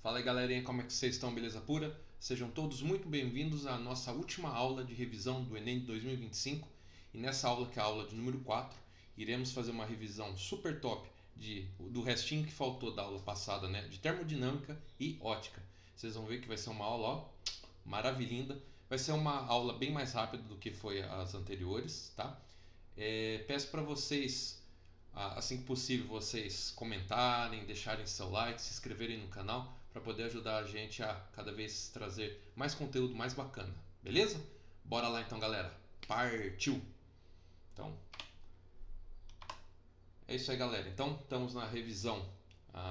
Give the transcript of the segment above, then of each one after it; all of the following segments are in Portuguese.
Fala aí galerinha, como é que vocês estão? Beleza pura? Sejam todos muito bem-vindos à nossa última aula de revisão do Enem de 2025. E nessa aula, que é a aula de número 4, iremos fazer uma revisão super top do restinho que faltou da aula passada, né? De termodinâmica e ótica. Vocês vão ver que vai ser uma aula, ó, maravilhinda. Vai ser uma aula bem mais rápida do que foi as anteriores, tá? Peço para vocês, assim que possível, vocês comentarem, deixarem seu like, se inscreverem no canal para poder ajudar a gente a cada vez trazer mais conteúdo mais bacana, beleza? Bora lá então, galera. Partiu! Então, é isso aí, galera. Então, estamos na revisão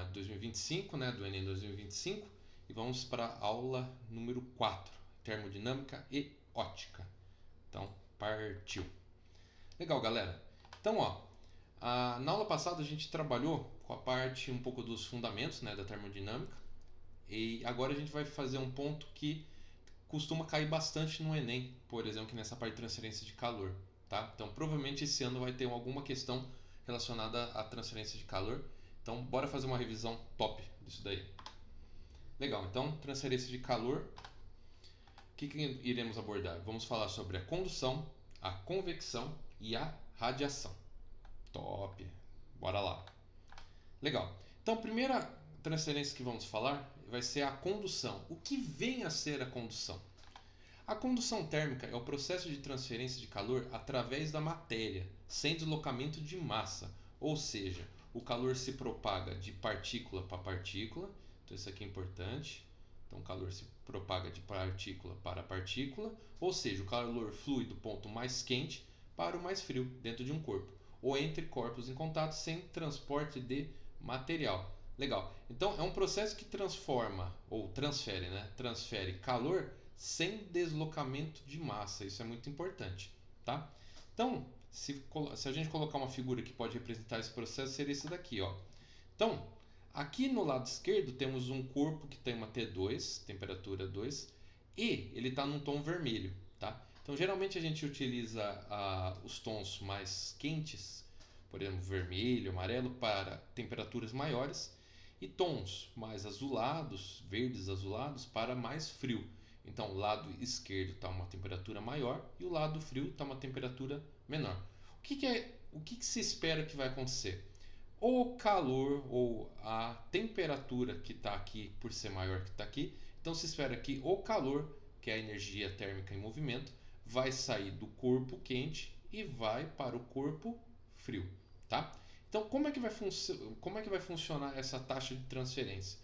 de 2025, né, do Enem 2025, e vamos para a aula número 4, termodinâmica e ótica. Então, partiu! Legal, galera. Então, na aula passada a gente trabalhou com a parte um pouco dos fundamentos, né, da termodinâmica, e agora a gente vai fazer um ponto que costuma cair bastante no Enem, por exemplo, que nessa parte de transferência de calor, tá? Então, provavelmente esse ano vai ter alguma questão relacionada à transferência de calor. Então, bora fazer uma revisão top disso daí. Legal, então, transferência de calor. O que iremos abordar? Vamos falar sobre a condução, a convecção e a radiação. Top! Bora lá. Legal. Então, a primeira transferência que vamos falar vai ser a condução. O que vem a ser a condução? A condução térmica é o processo de transferência de calor através da matéria, sem deslocamento de massa, ou seja, o calor se propaga de partícula para partícula. Então, isso aqui é importante. Então, o calor se propaga de partícula para partícula, ou seja, o calor flui do ponto mais quente para o mais frio dentro de um corpo, ou entre corpos em contato sem transporte de material. Legal. Então é um processo que transforma ou transfere, né? Transfere calor sem deslocamento de massa. Isso é muito importante, tá? Então, se a gente colocar uma figura que pode representar esse processo, seria esse daqui, ó. Então, aqui no lado esquerdo temos um corpo que tem uma T2, temperatura 2, e ele está num tom vermelho, tá? Então, geralmente a gente utiliza os tons mais quentes, por exemplo, vermelho, amarelo, para temperaturas maiores, e tons mais azulados, verdes azulados, para mais frio. Então, o lado esquerdo está uma temperatura maior e o lado frio está uma temperatura menor. O que se espera que vai acontecer? O calor ou a temperatura que está aqui, por ser maior que está aqui, então se espera que o calor, que é a energia térmica em movimento, vai sair do corpo quente e vai para o corpo frio, tá? Então, como é que vai funcionar essa taxa de transferência?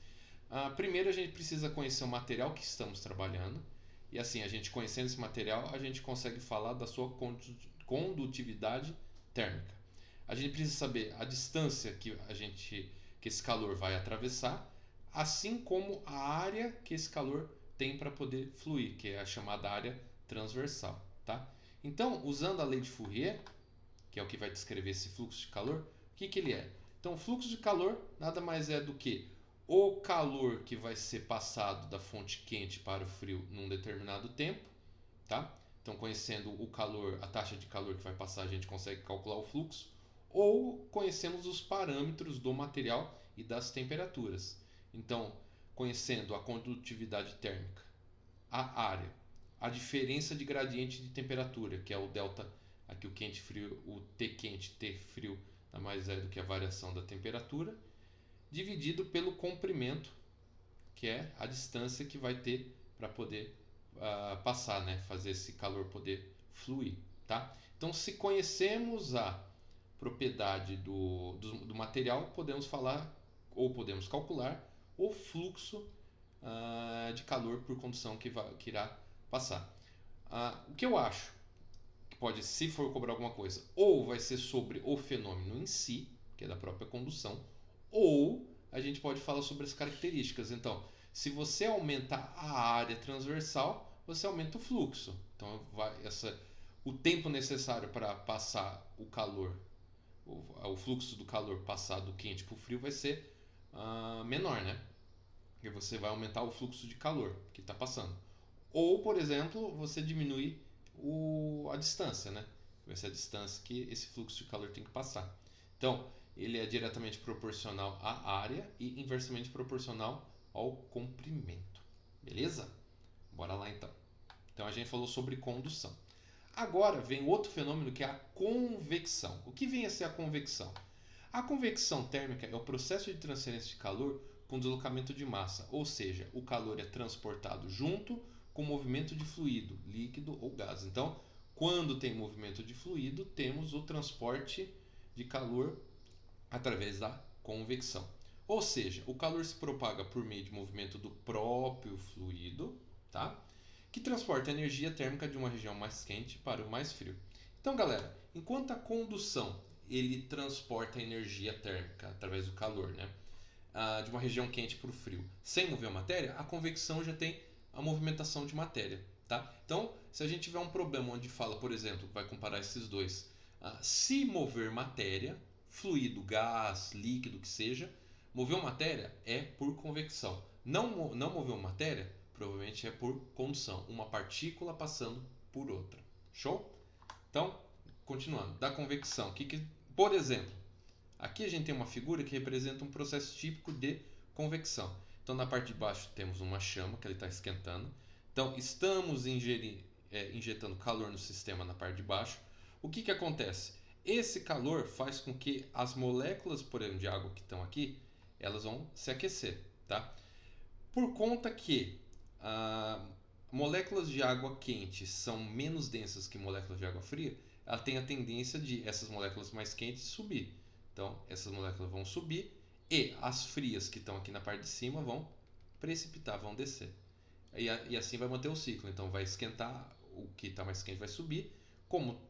Primeiro, a gente precisa conhecer o material que estamos trabalhando. E assim, a gente conhecendo esse material, a gente consegue falar da sua condutividade térmica. A gente precisa saber a distância que esse calor vai atravessar, assim como a área que esse calor tem para poder fluir, que é a chamada área transversal, tá? Então, usando a lei de Fourier, que é o que vai descrever esse fluxo de calor, o que ele é? Então, o fluxo de calor nada mais é do que o calor que vai ser passado da fonte quente para o frio num determinado tempo, tá? Então, conhecendo o calor, a taxa de calor que vai passar, a gente consegue calcular o fluxo, ou conhecemos os parâmetros do material e das temperaturas. Então, conhecendo a condutividade térmica, a área, a diferença de gradiente de temperatura, que é o delta, aqui o quente frio, o T quente, T frio, nada mais é do que a variação da temperatura, dividido pelo comprimento, que é a distância que vai ter para poder passar, né? Fazer esse calor poder fluir, tá? Então, se conhecemos a propriedade do material, podemos falar ou podemos calcular o fluxo de calor por condução que irá passar. O que eu acho que pode, se for cobrar alguma coisa, ou vai ser sobre o fenômeno em si, que é da própria condução, ou a gente pode falar sobre as características. Então, se você aumenta a área transversal, você aumenta o fluxo. Então, o tempo necessário para passar o calor, o fluxo do calor passar do quente para o frio vai ser menor, né? Porque você vai aumentar o fluxo de calor que está passando. Ou, por exemplo, você diminui a distância, né? Vai ser a distância que esse fluxo de calor tem que passar. Então, ele é diretamente proporcional à área e inversamente proporcional ao comprimento. Beleza? Bora lá então. Então a gente falou sobre condução. Agora vem outro fenômeno que é a convecção. O que vem a ser a convecção? A convecção térmica é o processo de transferência de calor com deslocamento de massa, ou seja, o calor é transportado junto com o movimento de fluido, líquido ou gás. Então, quando tem movimento de fluido, temos o transporte de calor através da convecção. Ou seja, o calor se propaga por meio de movimento do próprio fluido, tá? Que transporta energia térmica de uma região mais quente para o mais frio. Então, galera, enquanto a condução ele transporta energia térmica através do calor, né? De uma região quente para o frio, sem mover a matéria, a convecção já tem a movimentação de matéria, tá? Então, se a gente tiver um problema onde fala, por exemplo, vai comparar esses dois, se mover matéria, fluido, gás, líquido, que seja, moveu matéria é por convecção. Não moveu matéria, provavelmente é por condução, uma partícula passando por outra. Show? Então, continuando, da convecção, por exemplo, aqui a gente tem uma figura que representa um processo típico de convecção. Então, na parte de baixo temos uma chama que ele está esquentando. Então, estamos injetando calor no sistema na parte de baixo. O que acontece? Esse calor faz com que as moléculas, por exemplo, de água que estão aqui, elas vão se aquecer, tá? Por conta que moléculas de água quente são menos densas que moléculas de água fria, ela tem a tendência de essas moléculas mais quentes subir. Então, essas moléculas vão subir e as frias que estão aqui na parte de cima vão precipitar, vão descer. E assim vai manter o ciclo. Então, vai esquentar, o que está mais quente vai subir. Como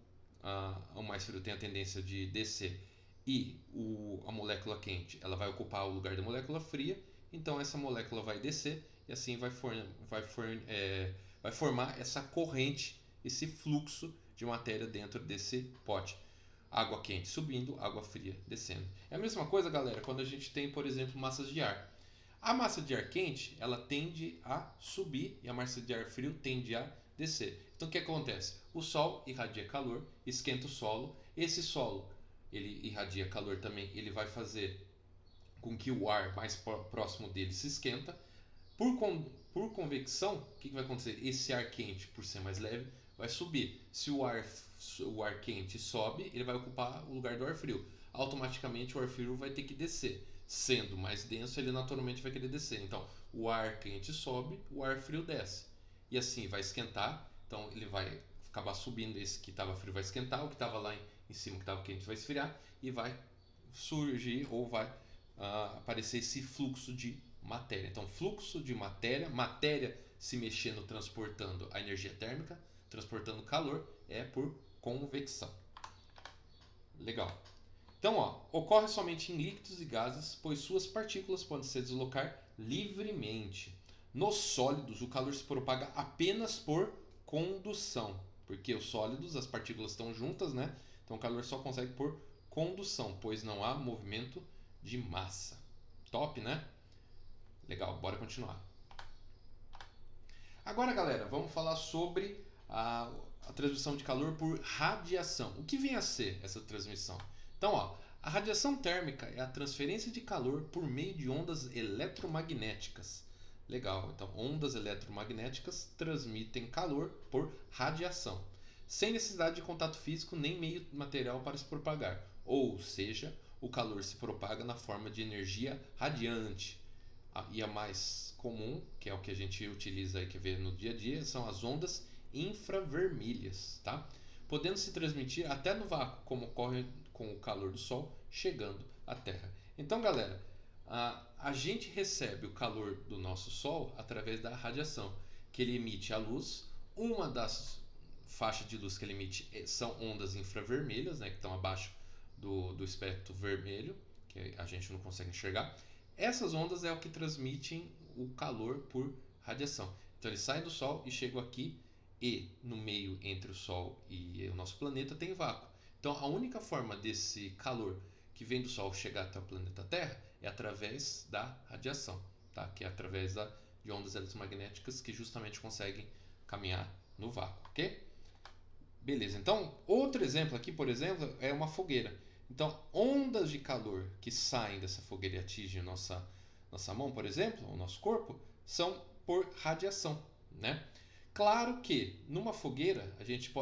o mais frio tem a tendência de descer e a molécula quente ela vai ocupar o lugar da molécula fria, então essa molécula vai descer e assim vai formar essa corrente, esse fluxo de matéria dentro desse pote. Água quente subindo, água fria descendo. É a mesma coisa, galera, quando a gente tem, por exemplo, massas de ar. A massa de ar quente, ela tende a subir e a massa de ar frio tende a descer. Então o que acontece? O Sol irradia calor, esquenta o solo. Esse solo, ele irradia calor também, ele vai fazer com que o ar mais próximo dele se esquenta. Por convecção, o que vai acontecer? Esse ar quente, por ser mais leve, vai subir. Se o ar quente sobe, ele vai ocupar o lugar do ar frio. Automaticamente o ar frio vai ter que descer. Sendo mais denso, ele naturalmente vai querer descer. Então, o ar quente sobe, o ar frio desce. E assim vai esquentar. Então, ele vai acabar subindo. Esse que estava frio vai esquentar. O que estava lá em cima, que estava quente, vai esfriar. E vai surgir ou vai aparecer esse fluxo de matéria. Então, fluxo de matéria, matéria se mexendo, transportando a energia térmica, transportando calor, é por convecção. Legal. Então, ocorre somente em líquidos e gases, pois suas partículas podem se deslocar livremente. Nos sólidos, o calor se propaga apenas por condução, porque os sólidos, as partículas estão juntas, né? Então, o calor só consegue por condução, pois não há movimento de massa. Top, né? Legal, bora continuar. Agora, galera, vamos falar sobre a transmissão de calor por radiação. O que vem a ser essa transmissão? Então, a radiação térmica é a transferência de calor por meio de ondas eletromagnéticas. Legal, então ondas eletromagnéticas transmitem calor por radiação, sem necessidade de contato físico nem meio material para se propagar. Ou seja, o calor se propaga na forma de energia radiante. E a mais comum, que é o que a gente utiliza e que vê no dia a dia, são as ondas infravermelhas, tá? Podendo se transmitir até no vácuo, como ocorre com o calor do Sol chegando à Terra. Então, galera, a gente recebe o calor do nosso Sol através da radiação, que ele emite a luz. Uma das faixas de luz que ele emite são ondas infravermelhas, né, que estão abaixo do espectro vermelho, que a gente não consegue enxergar. Essas ondas é o que transmitem o calor por radiação. Então ele sai do Sol e chega aqui, e no meio entre o Sol e o nosso planeta tem vácuo. Então a única forma desse calor que vem do Sol chegar até o planeta Terra é através da radiação, tá? Que é através de ondas eletromagnéticas que justamente conseguem caminhar no vácuo, ok? Beleza, então outro exemplo aqui, por exemplo, é uma fogueira. Então ondas de calor que saem dessa fogueira e atingem nossa nossa mão, por exemplo, o nosso corpo, são por radiação, né? Claro que numa fogueira a gente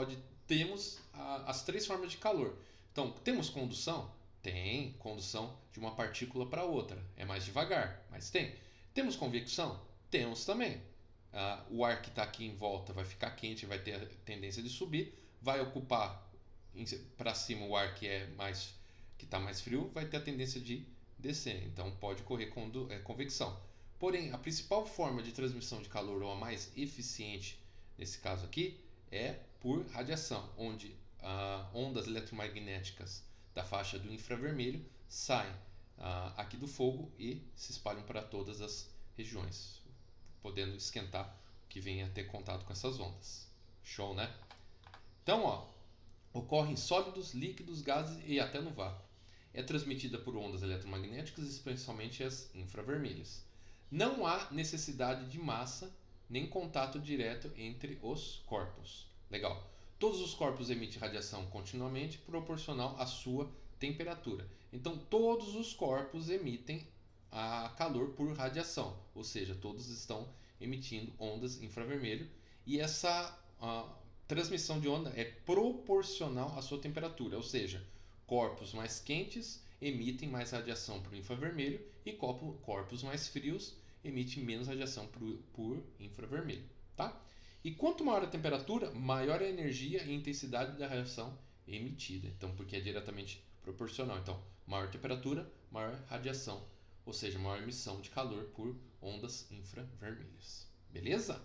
temos as três formas de calor. Então, temos condução? Tem condução de uma partícula para outra. É mais devagar, mas tem. Temos convecção? Temos também. O ar que está aqui em volta vai ficar quente, vai ter a tendência de subir, vai ocupar para cima o ar que está mais frio, vai ter a tendência de descer. Então pode ocorrer convecção. Porém, a principal forma de transmissão de calor, ou a mais eficiente nesse caso aqui, é por radiação, onde ondas eletromagnéticas da faixa do infravermelho saem aqui do fogo e se espalham para todas as regiões, podendo esquentar o que venha a ter contato com essas ondas. Show, né? Então, ocorre em sólidos, líquidos, gases e até no vácuo. É transmitida por ondas eletromagnéticas, especialmente as infravermelhas. Não há necessidade de massa nem contato direto entre os corpos. Legal. Todos os corpos emitem radiação continuamente proporcional à sua temperatura. Então, todos os corpos emitem calor por radiação, ou seja, todos estão emitindo ondas infravermelho, e essa transmissão de onda é proporcional à sua temperatura, ou seja, corpos mais quentes emitem mais radiação por infravermelho e corpos mais frios emitem menos radiação por infravermelho, tá? E quanto maior a temperatura, maior a energia e intensidade da radiação emitida. Então, porque é diretamente proporcional. Então, maior temperatura, maior radiação, ou seja, maior emissão de calor por ondas infravermelhas. Beleza?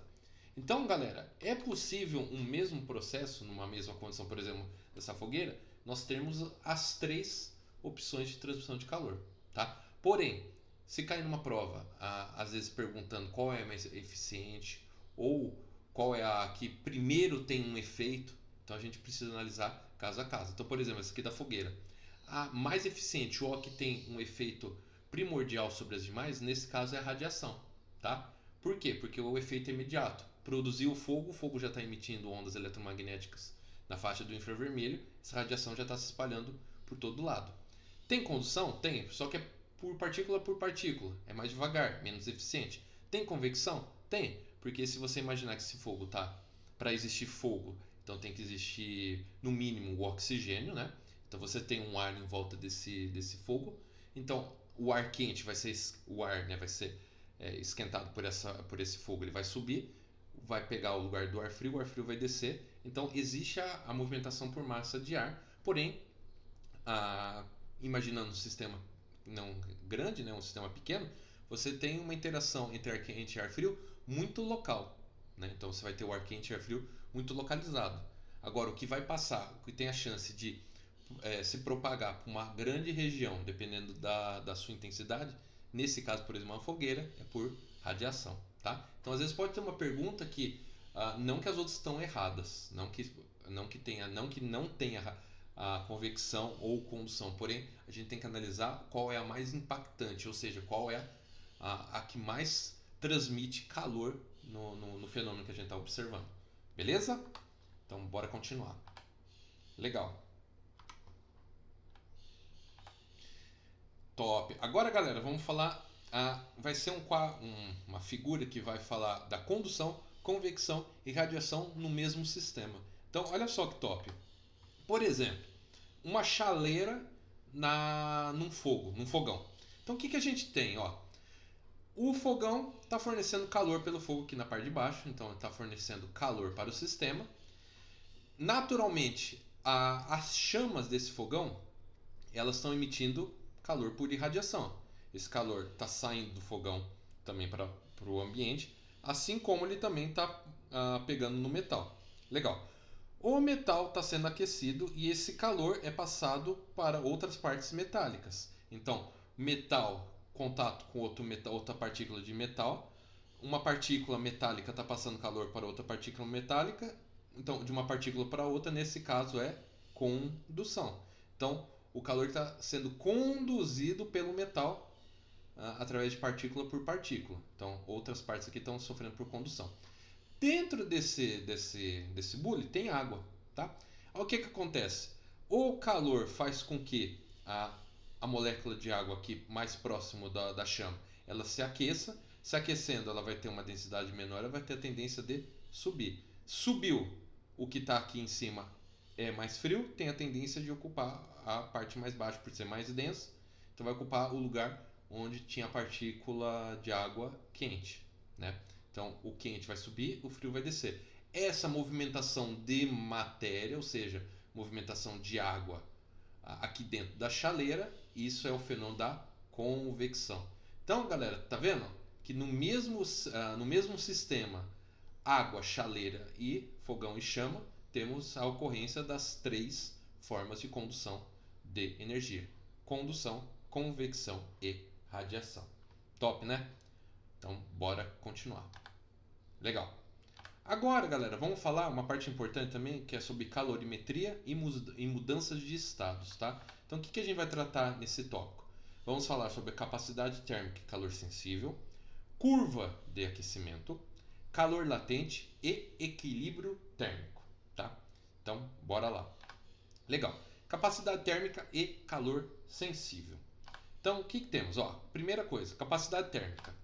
Então, galera, é possível um mesmo processo, numa mesma condição, por exemplo, dessa fogueira, nós temos as três opções de transmissão de calor, tá? Porém, se cair numa prova, às vezes perguntando qual é a mais eficiente ou qual é a que primeiro tem um efeito, então a gente precisa analisar caso a caso. Então, por exemplo, essa aqui da fogueira. A mais eficiente ou a que tem um efeito primordial sobre as demais, nesse caso é a radiação, tá? Por quê? Porque o efeito é imediato. Produziu o fogo já está emitindo ondas eletromagnéticas na faixa do infravermelho, essa radiação já está se espalhando por todo lado. Tem condução? Tem, só que é por partícula, é mais devagar, menos eficiente. Tem convecção? Tem, porque se você imaginar que esse fogo tá, para existir fogo, então tem que existir no mínimo o oxigênio, né? Então você tem um ar em volta desse fogo, então o ar quente vai ser vai ser esquentado por esse fogo, ele vai subir, vai pegar o lugar do ar frio vai descer. Então existe a movimentação por massa de ar, porém, imaginando um sistema não grande, né, um sistema pequeno, você tem uma interação entre ar quente e ar frio muito local, né? Então você vai ter o ar quente e ar frio muito localizado. Agora, o que vai passar, o que tem a chance de se propagar para uma grande região, dependendo da sua intensidade, nesse caso, por exemplo, uma fogueira, é por radiação, tá? Então, às vezes pode ter uma pergunta que não que as outras estão erradas, não que não tenha a convecção ou condução, porém a gente tem que analisar qual é a mais impactante, ou seja, qual é a que mais transmite calor no fenômeno que a gente está observando. Beleza? Então bora continuar. Legal. Top. Agora, galera, vamos falar. Vai ser uma figura que vai falar da condução, convecção e radiação no mesmo sistema. Então, olha só que top. Por exemplo, uma chaleira num fogão. Então, o que a gente tem? O fogão está fornecendo calor pelo fogo aqui na parte de baixo, então está fornecendo calor para o sistema. Naturalmente, as chamas desse fogão elas estão emitindo calor por irradiação. Esse calor está saindo do fogão também para o ambiente, assim como ele também está pegando no metal. Legal. O metal está sendo aquecido e esse calor é passado para outras partes metálicas. Então, metal, contato com outra partícula de metal, uma partícula metálica está passando calor para outra partícula metálica, então de uma partícula para outra, nesse caso é condução. Então, o calor está sendo conduzido pelo metal através de partícula por partícula. Então, outras partes aqui estão sofrendo por condução. Dentro desse bule tem água, tá? O que acontece? O calor faz com que a molécula de água aqui mais próximo da chama ela se aqueça. Se aquecendo, ela vai ter uma densidade menor, ela vai ter a tendência de subir. Subiu, o que está aqui em cima é mais frio, tem a tendência de ocupar a parte mais baixa por ser mais denso. Então vai ocupar o lugar onde tinha a partícula de água quente, né? Então o quente vai subir, o frio vai descer. Essa movimentação de matéria, ou seja, movimentação de água aqui dentro da chaleira, isso é o fenômeno da convecção. Então, galera, tá vendo que no mesmo sistema água, chaleira e fogão e chama, temos a ocorrência das três formas de condução de energia: condução, convecção e radiação. Top, né? Então, bora continuar. Legal. Agora, galera, vamos falar uma parte importante também, que é sobre calorimetria e mudanças de estados, tá? Então, o que a gente vai tratar nesse tópico? Vamos falar sobre capacidade térmica e calor sensível, curva de aquecimento, calor latente e equilíbrio térmico, tá? Então, bora lá. Legal. Capacidade térmica e calor sensível. Então, o que temos? Primeira coisa, capacidade térmica.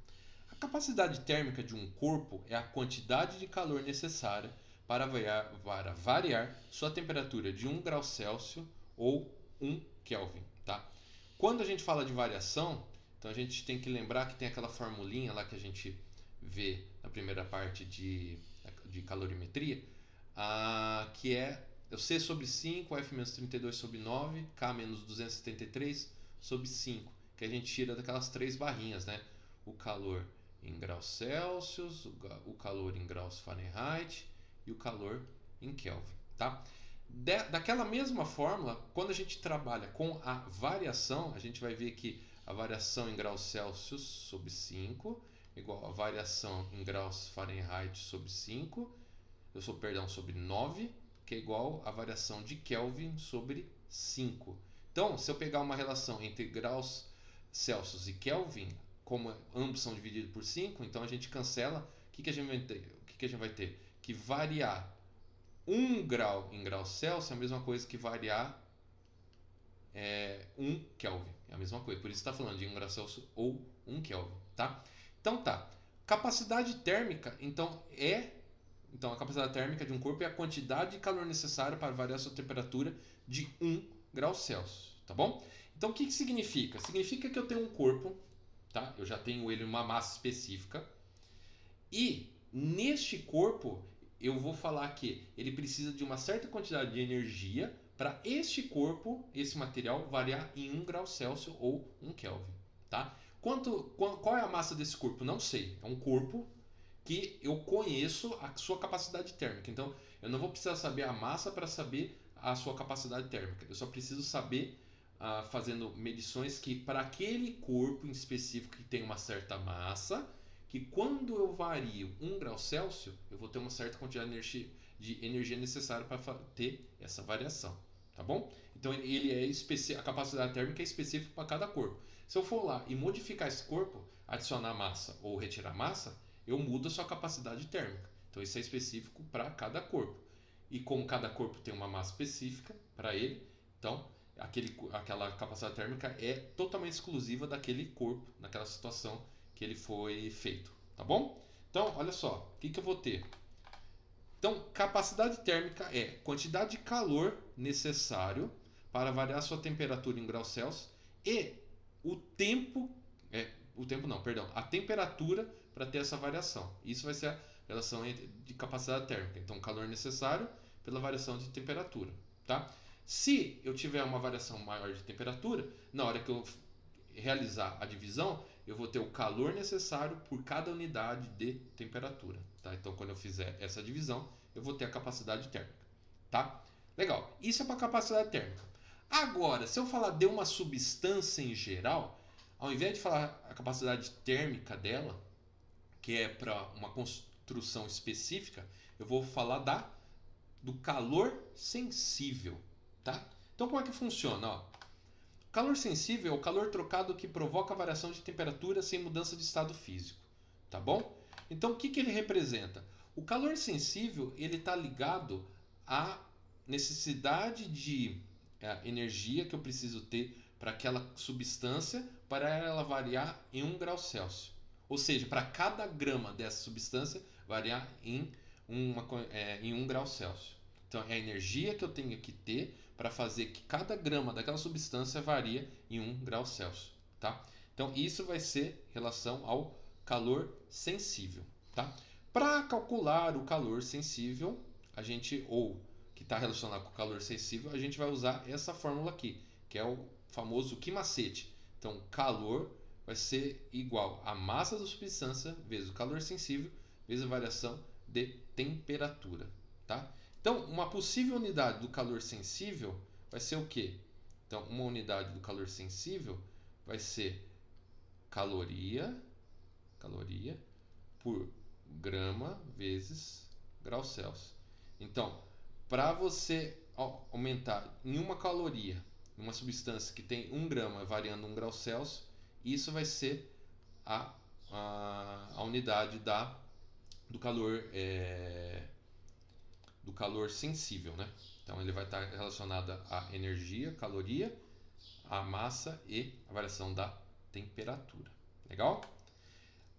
A capacidade térmica de um corpo é a quantidade de calor necessária para variar sua temperatura de 1 grau Celsius ou 1 Kelvin, tá? Quando a gente fala de variação, então a gente tem que lembrar que tem aquela formulinha lá que a gente vê na primeira parte de calorimetria, que é o C sobre 5, F menos 32 sobre 9, K menos 273 sobre 5, que a gente tira daquelas três barrinhas, né? O calor em graus Celsius, o calor em graus Fahrenheit e o calor em Kelvin, tá? Daquela mesma forma, quando a gente trabalha com a variação, a gente vai ver que a variação em graus Celsius sobre 5 igual a variação em graus Fahrenheit sobre 5, sobre 9, que é igual a variação de Kelvin sobre 5. Então, se eu pegar uma relação entre graus Celsius e Kelvin, como ambos são divididos por 5, então a gente cancela. O que a gente vai ter? Que variar 1 grau em graus Celsius é a mesma coisa que variar 1 Kelvin. É a mesma coisa. Por isso está falando de 1 grau Celsius ou 1 Kelvin. Tá? Então tá. Capacidade térmica, então a capacidade térmica de um corpo é a quantidade de calor necessária para variar sua temperatura de 1 grau Celsius. Tá bom? Então o que significa? Significa que eu tenho um corpo, tá? Eu já tenho ele em uma massa específica. E neste corpo eu vou falar que ele precisa de uma certa quantidade de energia para este corpo, esse material, variar em 1 grau Celsius ou 1 Kelvin. Tá? Qual é a massa desse corpo? Não sei. É um corpo que eu conheço a sua capacidade térmica. Então eu não vou precisar saber a massa para saber a sua capacidade térmica. Eu só preciso saber, fazendo medições, que para aquele corpo em específico que tem uma certa massa, que quando eu vario 1 grau Celsius, eu vou ter uma certa quantidade de energia necessária para ter essa variação, tá bom? Então a capacidade térmica é específica para cada corpo. Se eu for lá e modificar esse corpo, adicionar massa ou retirar massa, eu mudo a sua capacidade térmica. Então isso é específico para cada corpo. E como cada corpo tem uma massa específica para ele, então aquela capacidade térmica é totalmente exclusiva daquele corpo, naquela situação que ele foi feito, tá bom? Então, olha só, o que eu vou ter? Então, capacidade térmica é quantidade de calor necessário para variar sua temperatura em graus Celsius e a temperatura para ter essa variação. Isso vai ser a relação de capacidade térmica. Então, calor necessário pela variação de temperatura, tá? Se eu tiver uma variação maior de temperatura, na hora que eu realizar a divisão, eu vou ter o calor necessário por cada unidade de temperatura, tá? Então, quando eu fizer essa divisão, eu vou ter a capacidade térmica, tá? Legal. Isso é para capacidade térmica. Agora, se eu falar de uma substância em geral, ao invés de falar a capacidade térmica dela, que é para uma construção específica, eu vou falar do calor sensível, tá? Então, como é que funciona? Calor sensível é o calor trocado que provoca variação de temperatura sem mudança de estado físico, tá bom? Então, o que ele representa? O calor sensível ele está ligado à necessidade de energia que eu preciso ter para aquela substância para ela variar em 1 grau Celsius. Ou seja, para cada grama dessa substância variar em 1 grau Celsius. Então é a energia que eu tenho que ter para fazer que cada grama daquela substância varia em 1 grau Celsius. Tá? Então isso vai ser em relação ao calor sensível. Tá? Para calcular o calor sensível, a gente, ou que está relacionado com o calor sensível, a gente vai usar essa fórmula aqui, que é o famoso Q-macete. Então, calor vai ser igual a massa da substância vezes o calor sensível vezes a variação de temperatura. Tá? Então, uma possível unidade do calor sensível vai ser o quê? Então, uma unidade do calor sensível vai ser caloria por grama vezes grau Celsius. Então, para você aumentar em uma caloria uma substância que tem 1 grama variando 1 grau Celsius, isso vai ser a unidade do calor sensível, né? Então ele vai estar relacionado à energia, caloria, à massa e a variação da temperatura. Legal?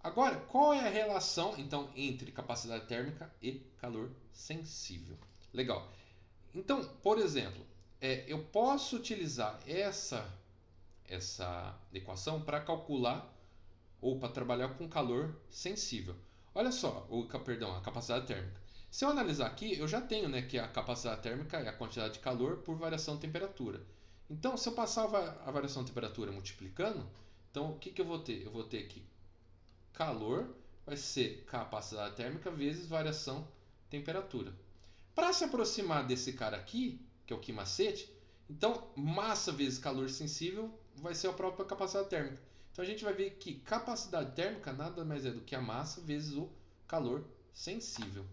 Agora, qual é a relação então entre capacidade térmica e calor sensível? Legal. Então, por exemplo, eu posso utilizar essa equação para calcular ou para trabalhar com calor sensível. Olha só, a capacidade térmica. Se eu analisar aqui, eu já tenho, né, que a capacidade térmica é a quantidade de calor por variação de temperatura. Então, se eu passar a variação de temperatura multiplicando, então o que eu vou ter? Eu vou ter que calor vai ser capacidade térmica vezes variação de temperatura. Para se aproximar desse cara aqui, que é o Q-macete, então massa vezes calor sensível vai ser a própria capacidade térmica. Então a gente vai ver que capacidade térmica nada mais é do que a massa vezes o calor sensível.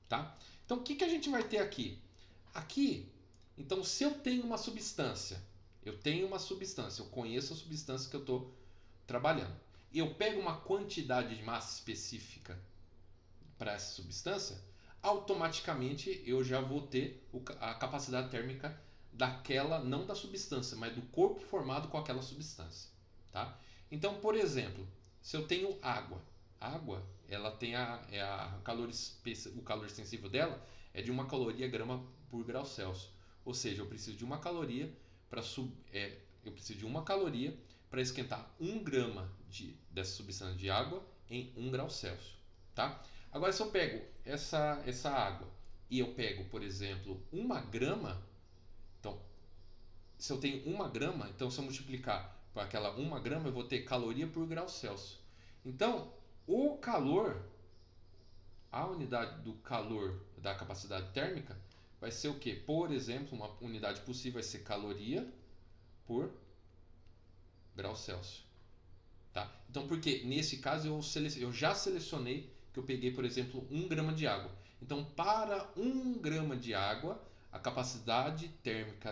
Tá? Então o que a gente vai ter aqui? Aqui, então se eu tenho uma substância, eu conheço a substância que eu estou trabalhando. Eu pego uma quantidade de massa específica para essa substância, automaticamente eu já vou ter a capacidade térmica daquela, não da substância, mas do corpo formado com aquela substância. Tá? Então, por exemplo, se eu tenho água, ela tem o calor sensível dela é de 1 caloria grama por grau Celsius. Ou seja, eu preciso de 1 caloria para esquentar 1 grama dessa substância de água em 1 grau Celsius. Tá? Agora, se eu pego essa água e eu pego, por exemplo, 1 grama, então, se eu tenho 1 grama, então se eu multiplicar por aquela 1 grama, eu vou ter caloria por grau Celsius. Então, o calor, a unidade do calor da capacidade térmica vai ser o quê? Por exemplo, uma unidade possível vai ser caloria por grau Celsius. Tá? Então, porque nesse caso eu já selecionei que eu peguei, por exemplo, 1 grama de água. Então, para 1 grama de água, a capacidade térmica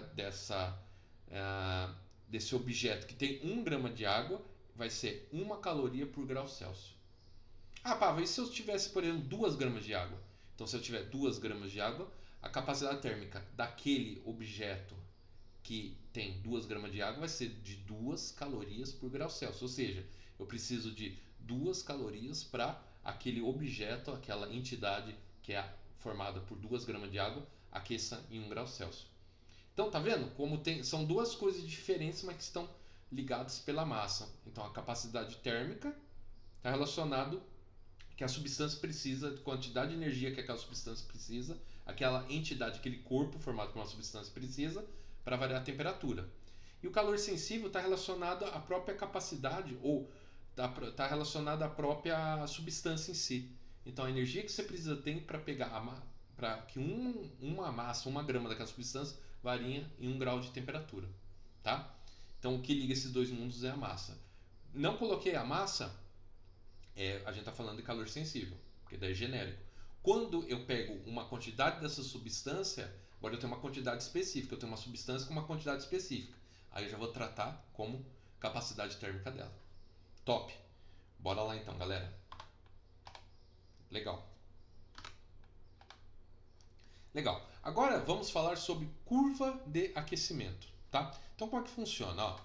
desse objeto que tem 1 grama de água vai ser 1 caloria por grau Celsius. Ah, Pava, e se eu tivesse, por exemplo, 2 gramas de água? Então, se eu tiver 2 gramas de água, a capacidade térmica daquele objeto que tem 2 gramas de água vai ser de 2 calorias por grau Celsius. Ou seja, eu preciso de 2 calorias para aquele objeto, aquela entidade que é formada por 2 gramas de água, aqueça em 1 grau Celsius. Então, tá vendo? Como são duas coisas diferentes, mas que estão ligadas pela massa. Então, a capacidade térmica está relacionado que a substância precisa, de quantidade de energia que aquela substância precisa, aquela entidade, aquele corpo formado por uma substância precisa para variar a temperatura. E o calor sensível está relacionado à própria capacidade ou está relacionado à própria substância em si. Então a energia que você precisa ter para pegar para que uma massa, 1 grama daquela substância varia em 1 grau de temperatura. Tá? Então o que liga esses dois mundos é a massa. Não coloquei a massa, a gente está falando de calor sensível, porque daí é genérico. Quando eu pego uma quantidade dessa substância, agora eu tenho uma quantidade específica, eu tenho uma substância com uma quantidade específica. Aí eu já vou tratar como capacidade térmica dela. Top! Bora lá então, galera. Legal. Legal. Agora vamos falar sobre curva de aquecimento, tá? Então como é que funciona? Ó,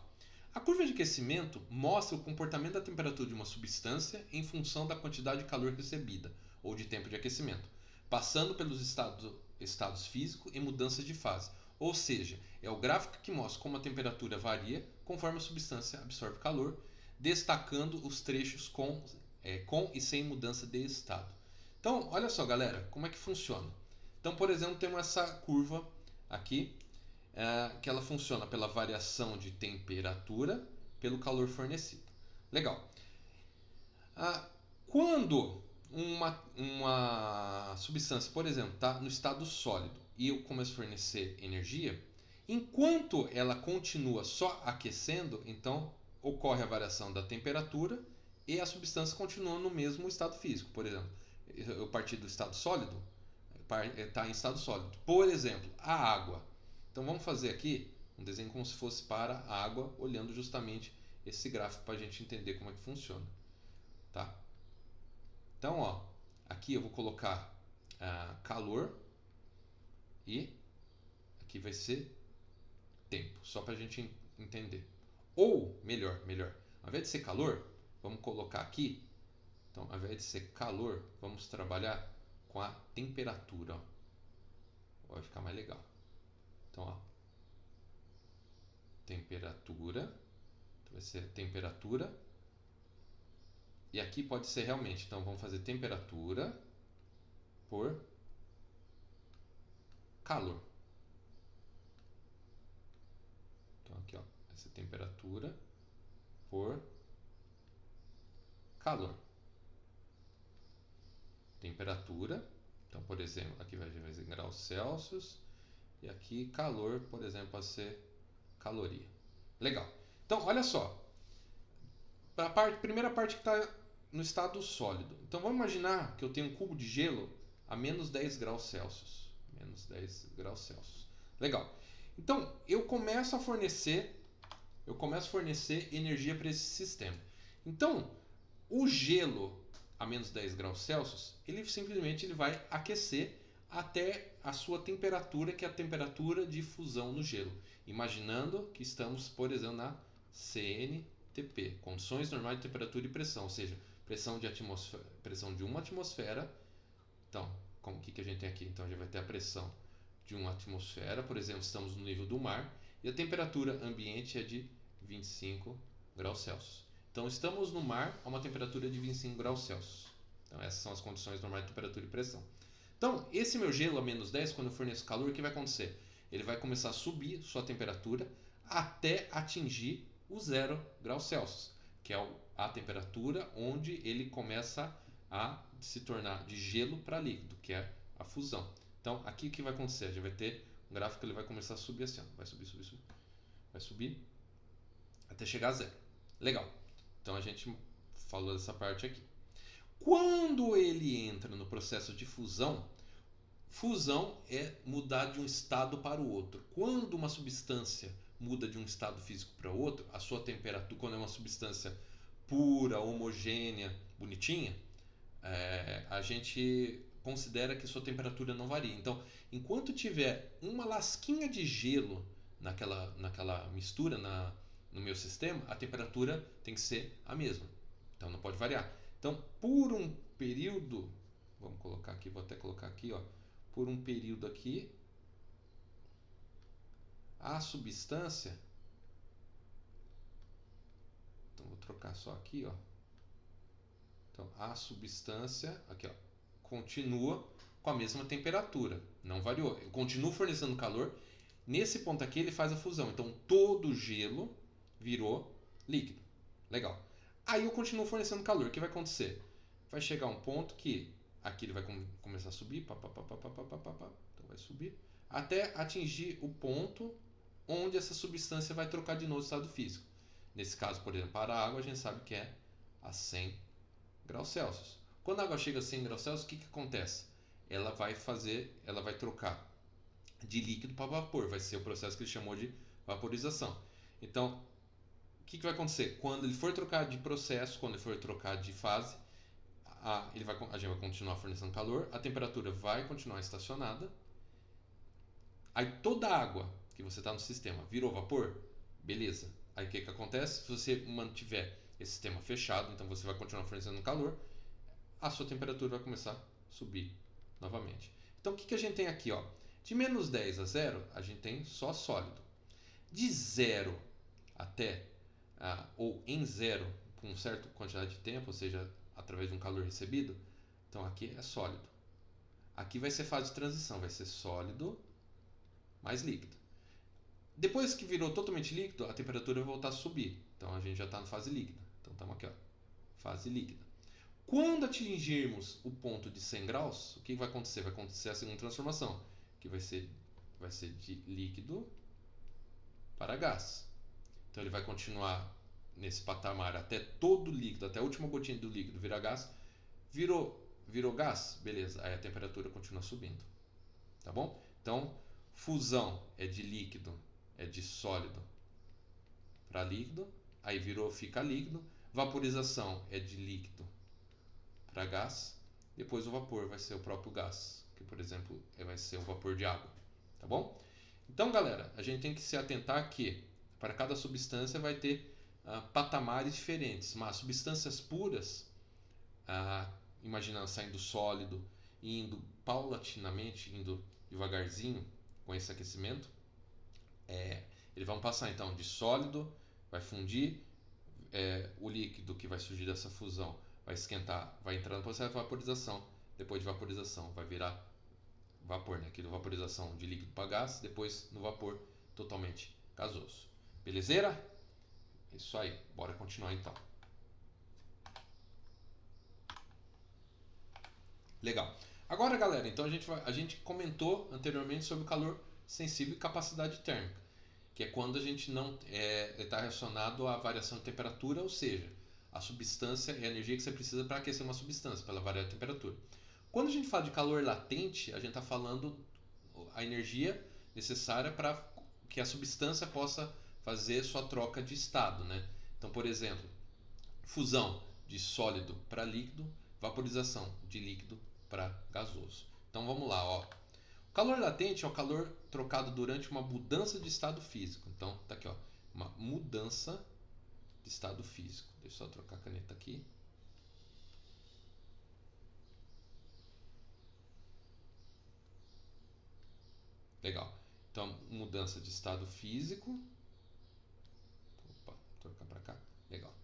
A curva de aquecimento mostra o comportamento da temperatura de uma substância em função da quantidade de calor recebida, ou de tempo de aquecimento, passando pelos estados físicos e mudanças de fase. Ou seja, é o gráfico que mostra como a temperatura varia conforme a substância absorve calor, destacando os trechos com e sem mudança de estado. Então, olha só, galera, como é que funciona. Então, por exemplo, temos essa curva aqui, que ela funciona pela variação de temperatura pelo calor fornecido. Legal. Quando uma substância, por exemplo, está no estado sólido e eu começo a fornecer energia, enquanto ela continua só aquecendo, então ocorre a variação da temperatura e a substância continua no mesmo estado físico. Por exemplo, eu parti do estado sólido, está em estado sólido. Por exemplo, a água. Então vamos fazer aqui um desenho como se fosse para a água, olhando justamente esse gráfico para a gente entender como é que funciona. Tá? Então, ó, aqui eu vou colocar calor e aqui vai ser tempo, só para a gente entender. Ou, melhor, ao invés de ser calor, vamos colocar aqui. Então, ao invés de ser calor, vamos trabalhar com a temperatura. Ó. Vai ficar mais legal. Então, ó, temperatura. Então, vai ser temperatura. E aqui pode ser realmente. Então, vamos fazer temperatura por calor. Então, aqui, ó, essa temperatura por calor. Temperatura. Então, por exemplo, aqui vai ser graus Celsius. E aqui calor, por exemplo, pode ser caloria. Legal. Então, olha só. Para a primeira parte que está no estado sólido. Então, vamos imaginar que eu tenho um cubo de gelo a menos 10 graus Celsius. Menos 10 graus Celsius. Legal. Então, eu começo a fornecer energia para esse sistema. Então, o gelo a menos 10 graus Celsius, ele simplesmente vai aquecer até a sua temperatura, que é a temperatura de fusão no gelo. Imaginando que estamos, por exemplo, na CNTP, condições normais de temperatura e pressão, ou seja, pressão de uma atmosfera. Então, o que a gente tem aqui? Então, a gente vai ter a pressão de uma atmosfera, por exemplo, estamos no nível do mar, e a temperatura ambiente é de 25 graus Celsius. Então, estamos no mar a uma temperatura de 25 graus Celsius. Então, essas são as condições normais de temperatura e pressão. Então, esse meu gelo a menos 10, quando eu forneço calor, o que vai acontecer? Ele vai começar a subir sua temperatura até atingir o 0 graus Celsius, que é a temperatura onde ele começa a se tornar de gelo para líquido, que é a fusão. Então, aqui o que vai acontecer? A gente vai ter um gráfico que ele vai começar a subir assim, ó. Vai subir. Vai subir até chegar a 0. Legal. Então, a gente falou dessa parte aqui. Quando ele entra no processo de fusão, fusão é mudar de um estado para o outro. Quando uma substância muda de um estado físico para outro, a sua temperatura, quando é uma substância pura, homogênea, bonitinha, a gente considera que sua temperatura não varia. Então, enquanto tiver uma lasquinha de gelo naquela mistura no meu sistema, a temperatura tem que ser a mesma. Então, não pode variar. Então, por um período, vamos colocar aqui, vou até colocar aqui, ó, por um período aqui, a substância, então vou trocar só aqui, ó. Então, a substância, aqui, ó, continua com a mesma temperatura, não variou. Eu continuo fornecendo calor. Nesse ponto aqui ele faz a fusão. Então todo o gelo virou líquido. Legal. Aí eu continuo fornecendo calor. O que vai acontecer? Vai chegar um ponto que aqui ele vai começar a subir, então vai subir, até atingir o ponto onde essa substância vai trocar de novo o estado físico. Nesse caso, por exemplo, para a água a gente sabe que é a 100 graus Celsius. Quando a água chega a 100 graus Celsius, o que acontece? Ela vai trocar de líquido para vapor. Vai ser o processo que ele chamou de vaporização. Então, o que vai acontecer? Quando ele for trocar de processo, quando ele for trocar de fase, a gente vai continuar fornecendo calor, a temperatura vai continuar estacionada. Aí toda a água que você está no sistema virou vapor? Beleza. Aí o que acontece? Se você mantiver esse sistema fechado, então você vai continuar fornecendo calor, a sua temperatura vai começar a subir novamente. Então o que a gente tem aqui? Ó? De menos 10 a 0, a gente tem só sólido. De 0 até, ou em 0, com certa quantidade de tempo, ou seja, através de um calor recebido, então aqui é sólido. Aqui vai ser fase de transição, vai ser sólido mais líquido. Depois que virou totalmente líquido, a temperatura vai voltar a subir. Então a gente já está na fase líquida. Então estamos aqui, ó, fase líquida. Quando atingirmos o ponto de 100 graus, o que vai acontecer? Vai acontecer a segunda transformação, que vai ser de líquido para gás. Então ele vai continuar nesse patamar até todo líquido, até a última gotinha do líquido virar gás. Virou gás? Beleza, aí a temperatura continua subindo. Tá bom? Então, fusão é de líquido, é de sólido para líquido, aí fica líquido. Vaporização é de líquido para gás. Depois o vapor vai ser o próprio gás, que por exemplo vai ser o vapor de água. Tá bom? Então, galera, a gente tem que se atentar que para cada substância vai ter patamares diferentes, mas substâncias puras, imaginando saindo sólido e indo paulatinamente, indo devagarzinho com esse aquecimento, eles vão passar então de sólido, vai fundir, o líquido que vai surgir dessa fusão vai esquentar, vai entrar no processo de vaporização, depois de vaporização vai virar vapor, né? Aqui de vaporização de líquido para gás, depois no vapor totalmente gasoso. Belezeira? Isso aí, bora continuar então. Legal. Agora, galera, então a gente comentou anteriormente sobre o calor sensível e capacidade térmica, que é quando a gente não está relacionado à variação de temperatura, ou seja, a substância é a energia que você precisa para aquecer uma substância, para ela variar a temperatura. Quando a gente fala de calor latente, a gente está falando a energia necessária para que a substância possa fazer sua troca de estado, né? Então, por exemplo, fusão de sólido para líquido, vaporização de líquido para gasoso. Então vamos lá, ó. O calor latente é o calor trocado durante uma mudança de estado físico. Então tá aqui, ó, uma mudança de estado físico. Deixa eu só trocar a caneta aqui. Legal. Então, mudança de estado físico. Opa, trocar para cá. Legal.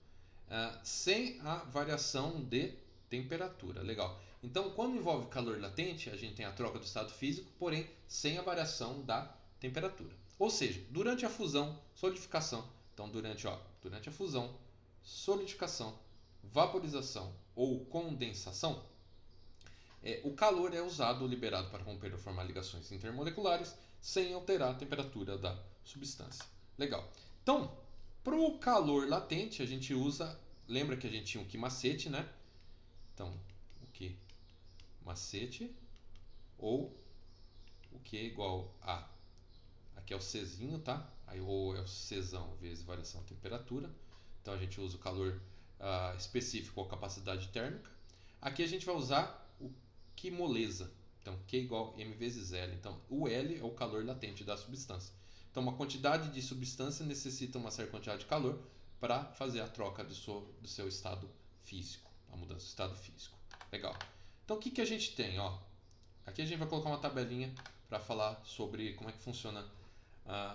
Sem a variação de temperatura. Legal. Então, quando envolve calor latente, a gente tem a troca do estado físico, porém sem a variação da temperatura. Ou seja, durante a fusão, solidificação. Então, durante a fusão, solidificação, vaporização ou condensação, o calor é usado ou liberado para romper ou formar ligações intermoleculares sem alterar a temperatura da substância. Legal. Então, para o calor latente, a gente usa. Lembra que a gente tinha um Q macete, né? Então, o Q macete ou o Q é igual a. Aqui é o Czinho, tá? Aí ou é o Czão vezes variação de temperatura. Então a gente usa o calor específico ou capacidade térmica. Aqui a gente vai usar o Q moleza. Então Q igual a M vezes L. Então o L é o calor latente da substância. Então uma quantidade de substância necessita uma certa quantidade de calor para fazer a troca do seu estado físico, a mudança do estado físico. Legal. Então o que a gente tem? Ó, aqui a gente vai colocar uma tabelinha para falar sobre como é que funciona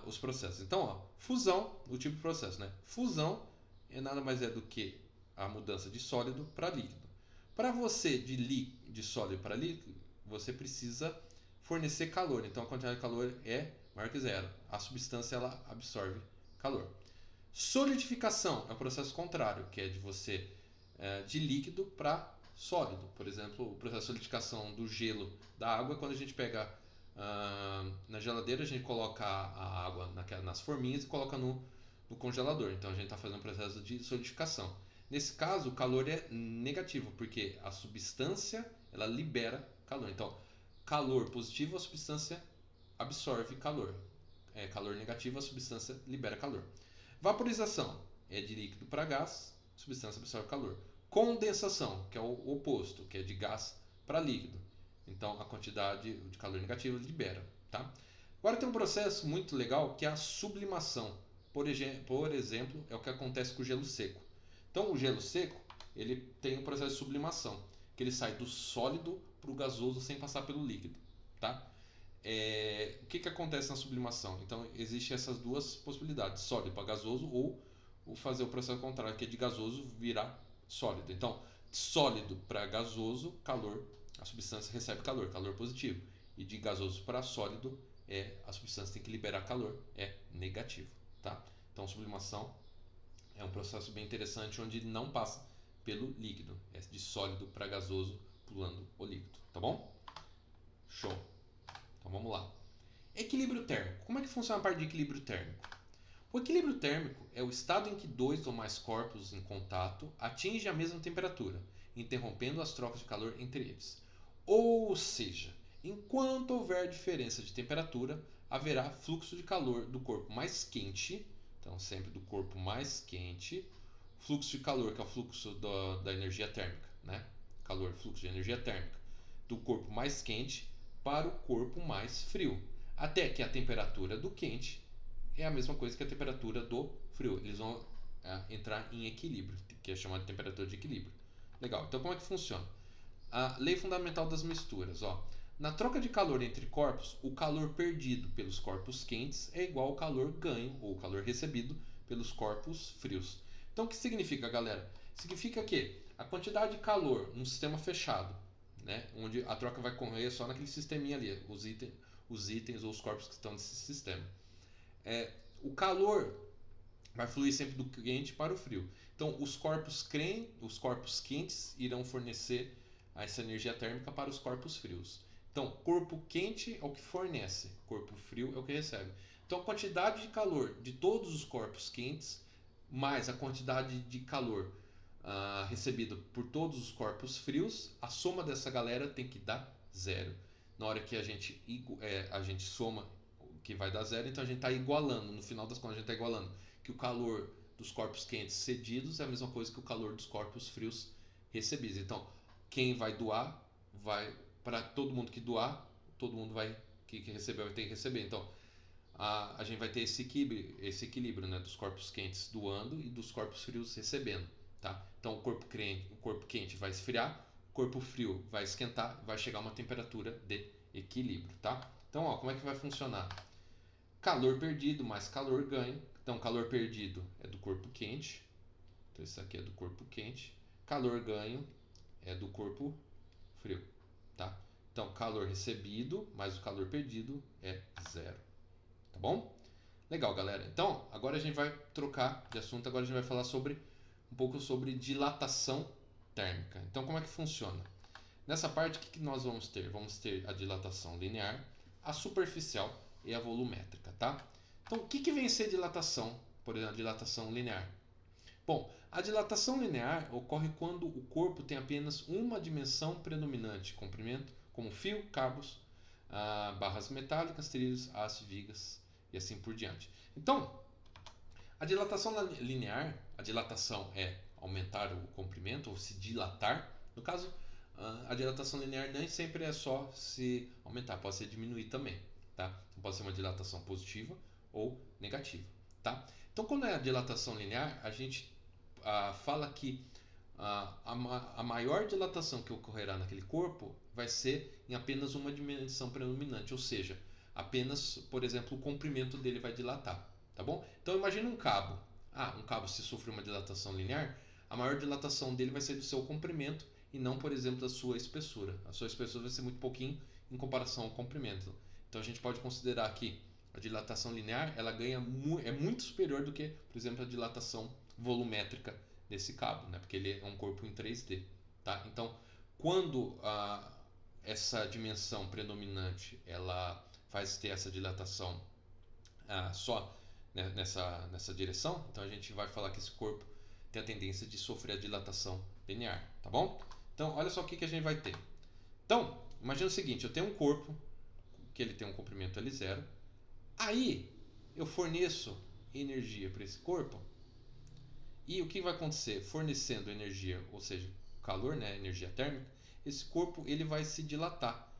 os processos. Então, ó, fusão, o tipo de processo, né? Fusão nada mais é do que a mudança de sólido para líquido. Para você de sólido para líquido, você precisa fornecer calor. Então a quantidade de calor é maior que zero. A substância ela absorve calor. Solidificação é o processo contrário, que é de você de líquido para sólido. Por exemplo, o processo de solidificação do gelo da água, quando a gente pega na geladeira, a gente coloca a água nas forminhas e coloca no congelador. Então a gente está fazendo um processo de solidificação. Nesse caso, o calor é negativo, porque a substância ela libera calor. Então, calor positivo, a substância absorve calor. Calor negativo, a substância libera calor. Vaporização é de líquido para gás, a substância absorve calor. Condensação, que é o oposto, que é de gás para líquido. Então, a quantidade de calor negativo libera. Tá? Agora tem um processo muito legal que é a sublimação. por exemplo, é o que acontece com o gelo seco. Então, o gelo seco ele tem um processo de sublimação, que ele sai do sólido para o gasoso sem passar pelo líquido. Tá? O que acontece na sublimação? Então, existem essas duas possibilidades, sólido para gasoso ou fazer o processo contrário, que é de gasoso virar sólido. Então, sólido para gasoso, calor, a substância recebe calor, calor positivo. E de gasoso para sólido, a substância tem que liberar calor, é negativo. Tá? Então, sublimação é um processo bem interessante onde não passa pelo líquido, é de sólido para gasoso pulando o líquido. Tá bom? Show! Então vamos lá. Equilíbrio térmico. Como é que funciona a parte de equilíbrio térmico? O equilíbrio térmico é o estado em que dois ou mais corpos em contato atingem a mesma temperatura, interrompendo as trocas de calor entre eles. Ou seja, enquanto houver diferença de temperatura, haverá fluxo de calor do corpo mais quente, então sempre do corpo mais quente, fluxo de calor, que é o fluxo da energia térmica, né? Calor, fluxo de energia térmica, do corpo mais quente para o corpo mais frio, até que a temperatura do quente é a mesma coisa que a temperatura do frio. Eles vão entrar em equilíbrio, que é chamado de temperatura de equilíbrio. Legal, então como é que funciona? A lei fundamental das misturas. Ó. Na troca de calor entre corpos, o calor perdido pelos corpos quentes é igual ao calor ganho, ou calor recebido, pelos corpos frios. Então o que significa, galera? Significa que a quantidade de calor num sistema fechado, né, onde a troca vai correr só naquele sisteminha ali, os itens ou os corpos que estão nesse sistema. O calor vai fluir sempre do quente para o frio. Então, os corpos quentes irão fornecer essa energia térmica para os corpos frios. Então, corpo quente é o que fornece, corpo frio é o que recebe. Então, a quantidade de calor de todos os corpos quentes mais a quantidade de calor recebido por todos os corpos frios, a soma dessa galera tem que dar zero. Na hora que a gente soma, que vai dar zero, então a gente está igualando, no final das contas a gente está igualando que o calor dos corpos quentes cedidos é a mesma coisa que o calor dos corpos frios recebidos. Então, quem vai doar, vai para todo mundo que doar, todo mundo que receber vai ter que receber. Então, a gente vai ter esse equilíbrio, né, dos corpos quentes doando e dos corpos frios recebendo. Tá? Então, o corpo quente vai esfriar, o corpo frio vai esquentar, vai chegar a uma temperatura de equilíbrio. Tá? Então, ó, como é que vai funcionar? Calor perdido mais calor ganho. Então, calor perdido é do corpo quente. Então, isso aqui é do corpo quente. Calor ganho é do corpo frio. Tá? Então, calor recebido mais o calor perdido é zero. Tá bom? Legal, galera. Então, agora a gente vai trocar de assunto. Agora a gente vai falar um pouco sobre dilatação térmica. Então, como é que funciona? Nessa parte, o que nós vamos ter? Vamos ter a dilatação linear, a superficial e a volumétrica, tá? Então, o que vem a ser dilatação, por exemplo, a dilatação linear? Bom, a dilatação linear ocorre quando o corpo tem apenas uma dimensão predominante, comprimento, como fio, cabos, barras metálicas, trilhos, aço, vigas e assim por diante. Então, a dilatação linear, a dilatação é aumentar o comprimento ou se dilatar. No caso, a dilatação linear nem sempre é só se aumentar, pode ser diminuir também. Tá? Então, pode ser uma dilatação positiva ou negativa. Tá? Então, quando é a dilatação linear, a gente fala que a maior dilatação que ocorrerá naquele corpo vai ser em apenas uma dimensão predominante, ou seja, apenas, por exemplo, o comprimento dele vai dilatar. Tá bom? Então, imagina um cabo. Um cabo, se sofre uma dilatação linear, a maior dilatação dele vai ser do seu comprimento e não, por exemplo, da sua espessura. A sua espessura vai ser muito pouquinho em comparação ao comprimento. Então, a gente pode considerar que a dilatação linear ela é muito superior do que, por exemplo, a dilatação volumétrica desse cabo, né? Porque ele é um corpo em 3D. Tá? Então, quando essa dimensão predominante ela faz ter essa dilatação só nessa direção, então a gente vai falar que esse corpo tem a tendência de sofrer a dilatação linear, tá bom? Então, olha só o que a gente vai ter. Então, imagina o seguinte, eu tenho um corpo que ele tem um comprimento L0, aí eu forneço energia para esse corpo e o que vai acontecer? Fornecendo energia, ou seja, calor, né, energia térmica, esse corpo ele vai se dilatar.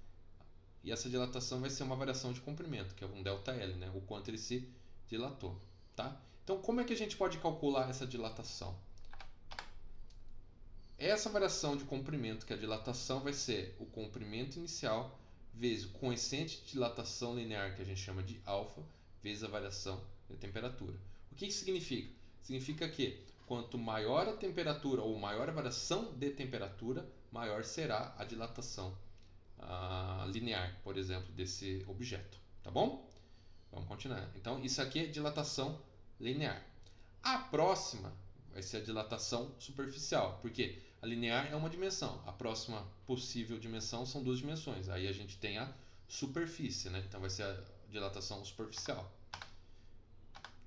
E essa dilatação vai ser uma variação de comprimento, que é um ΔL, né, o quanto ele se dilatou. Tá? Então, como é que a gente pode calcular essa dilatação? Essa variação de comprimento, que é a dilatação, vai ser o comprimento inicial vezes o coeficiente de dilatação linear, que a gente chama de alfa, vezes a variação da temperatura. O que isso significa? Significa que quanto maior a temperatura ou maior a variação de temperatura, maior será a dilatação linear, por exemplo, desse objeto. Tá bom? Vamos continuar. Então, isso aqui é dilatação linear. A próxima vai ser a dilatação superficial, porque a linear é uma dimensão, a próxima possível dimensão são duas dimensões. Aí a gente tem a superfície, né? Então vai ser a dilatação superficial.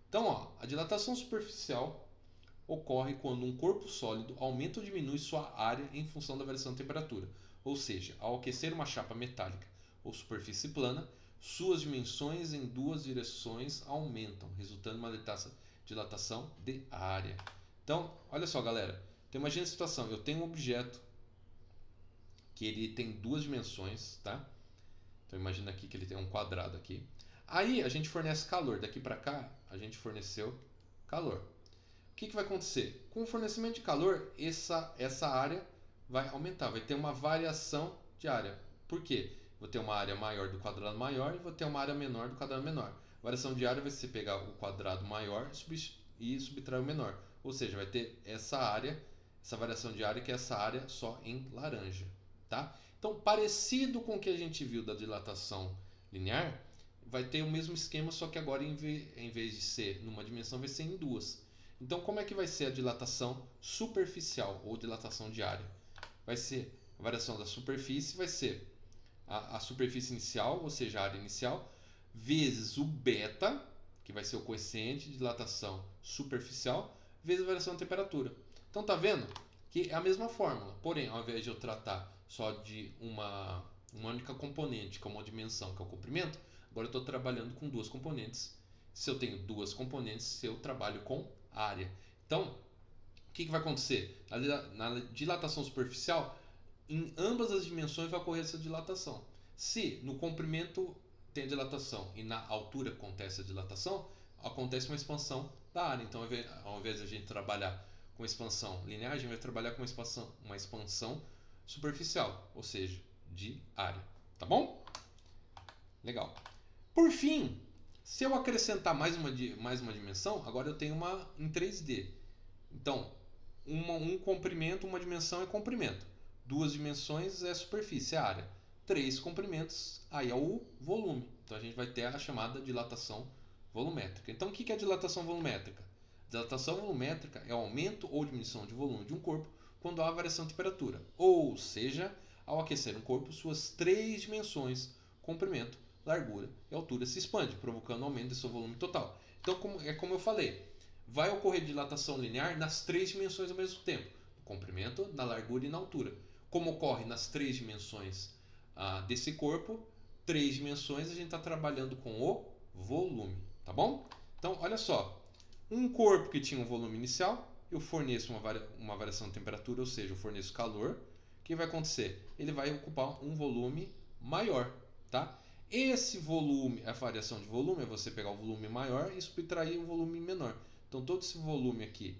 Então, ó, a dilatação superficial ocorre quando um corpo sólido aumenta ou diminui sua área em função da variação de temperatura. Ou seja, ao aquecer uma chapa metálica ou superfície plana, suas dimensões em duas direções aumentam, resultando em uma dilatação de área. Então, olha só, galera. Então, imagina a situação. Eu tenho um objeto que ele tem duas dimensões, tá? Então, imagina aqui que ele tem um quadrado aqui. Aí, a gente fornece calor. Daqui para cá, a gente forneceu calor. O que vai acontecer? Com o fornecimento de calor, essa área vai aumentar. Vai ter uma variação de área. Por quê? Vou ter uma área maior do quadrado maior e vou ter uma área menor do quadrado menor. A variação de área vai ser pegar o quadrado maior e subtrair o menor. Ou seja, vai ter essa área, essa variação de área, que é essa área só em laranja. Tá? Então, parecido com o que a gente viu da dilatação linear, vai ter o mesmo esquema, só que agora em vez de ser numa dimensão, vai ser em duas. Então, como é que vai ser a dilatação superficial ou dilatação de área? Vai ser a variação da superfície, vai ser a superfície inicial, ou seja, a área inicial, vezes o beta, que vai ser o coeficiente de dilatação superficial, vezes a variação da temperatura. Então, tá vendo que é a mesma fórmula, porém, ao invés de eu tratar só de uma única componente, que é uma dimensão, que é o comprimento, agora eu estou trabalhando com duas componentes. Se eu tenho duas componentes, eu trabalho com área. Então, o que vai acontecer? Na dilatação superficial, em ambas as dimensões vai ocorrer essa dilatação. Se no comprimento tem a dilatação e na altura acontece a dilatação, acontece uma expansão da área. Então, ao invés de a gente trabalhar com expansão linear, a gente vai trabalhar com uma expansão superficial, ou seja, de área. Tá bom? Legal. Por fim, se eu acrescentar mais uma dimensão, agora eu tenho uma em 3D. Então, um comprimento, uma dimensão é comprimento. Duas dimensões é superfície, é área. Três comprimentos, aí é o volume. Então a gente vai ter a chamada dilatação volumétrica. Então o que é a dilatação volumétrica? Dilatação volumétrica é o aumento ou diminuição de volume de um corpo quando há variação de temperatura. Ou seja, ao aquecer um corpo, suas três dimensões, comprimento, largura e altura, se expande, provocando aumento de seu volume total. Então, como eu falei, vai ocorrer dilatação linear nas três dimensões ao mesmo tempo: no comprimento, na largura e na altura. Como ocorre nas três dimensões desse corpo, três dimensões, a gente está trabalhando com o volume, tá bom? Então, olha só, um corpo que tinha um volume inicial, eu forneço uma variação de temperatura, ou seja, eu forneço calor. O que vai acontecer? Ele vai ocupar um volume maior, tá? Esse volume, a variação de volume, é você pegar o volume maior e subtrair o volume menor. Então, todo esse volume aqui,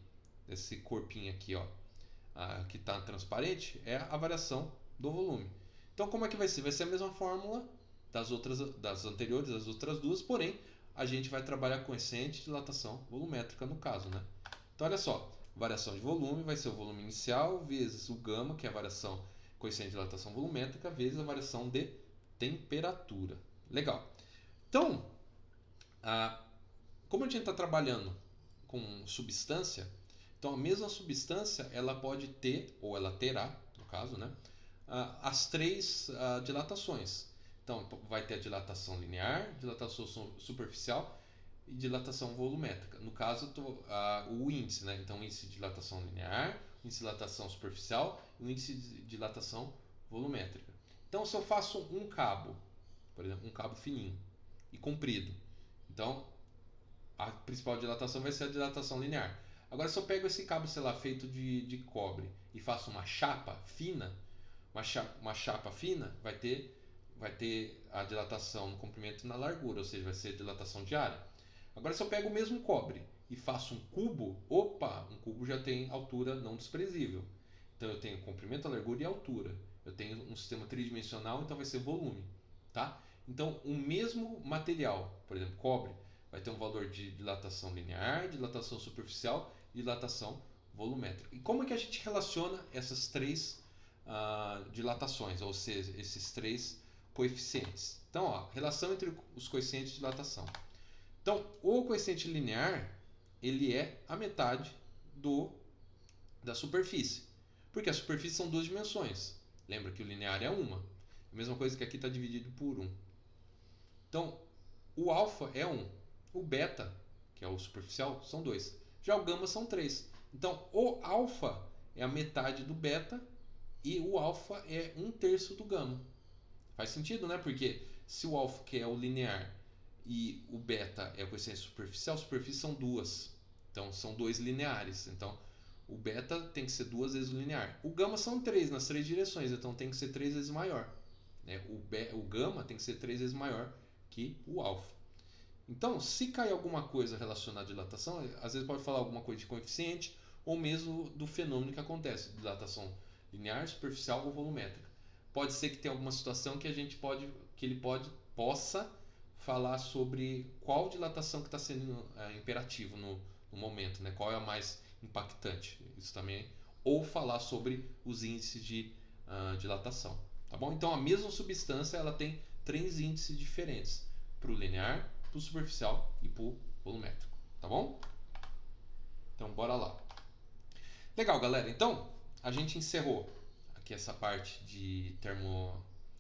esse corpinho aqui, ó, que está transparente, é a variação do volume. Então, como é que vai ser? Vai ser a mesma fórmula das anteriores, das outras duas, porém, a gente vai trabalhar com coeficiente de dilatação volumétrica no caso, né? Então, olha só, variação de volume vai ser o volume inicial vezes o gama, que é a variação coeficiente de dilatação volumétrica, vezes a variação de temperatura. Legal. Então, como a gente está trabalhando com substância, então a mesma substância ela pode ter, ou ela terá, no caso, né, as três dilatações. Então vai ter a dilatação linear, dilatação superficial e dilatação volumétrica. No caso, o índice, né? Então, o índice de dilatação linear, o índice de dilatação superficial e o índice de dilatação volumétrica. Então, se eu faço um cabo, por exemplo, um cabo fininho e comprido, então a principal dilatação vai ser a dilatação linear. Agora, se eu pego esse cabo, sei lá, feito de cobre e faço uma chapa fina, uma chapa fina vai ter a dilatação no comprimento e na largura, ou seja, vai ser a dilatação de área. Agora, se eu pego o mesmo cobre e faço um cubo, opa, um cubo já tem altura não desprezível. Então eu tenho comprimento, largura e altura. Eu tenho um sistema tridimensional, então vai ser volume, tá? Então o mesmo material, por exemplo, cobre, vai ter um valor de dilatação linear, dilatação superficial e dilatação volumétrica. E como é que a gente relaciona essas três dilatações, ou seja, esses três coeficientes? Então, ó, relação entre os coeficientes de dilatação. Então, o coeficiente linear, ele é a metade da superfície. Porque a superfície são duas dimensões. Lembra que o linear é uma. A mesma coisa que aqui está dividido por 1. Então, o alfa é 1. O beta, que é o superficial, são 2. Já o gama são 3. Então, o alfa é a metade do beta e o alfa é 1/3 do gama. Faz sentido, né? Porque se o alfa, que é o linear, e o beta é o coeficiente superficial, superfície são duas. Então, são dois lineares. Então, o beta tem que ser 2 vezes o linear. O gama são 3 nas 3 direções, então tem que ser 3 vezes maior. Né? O gama tem que ser 3 vezes maior que o alfa. Então, se cair alguma coisa relacionada à dilatação, às vezes pode falar alguma coisa de coeficiente ou mesmo do fenômeno que acontece, dilatação linear, superficial ou volumétrica. Pode ser que tenha alguma situação que ele possa falar sobre qual dilatação que está sendo imperativo no momento, né? Qual é a mais impactante. Isso também. Ou falar sobre os índices de dilatação. Tá bom? Então a mesma substância ela tem 3 índices diferentes para o linear, para o superficial e para o volumétrico. Tá bom? Então bora lá. Legal, galera. Então a gente encerrou aqui essa parte de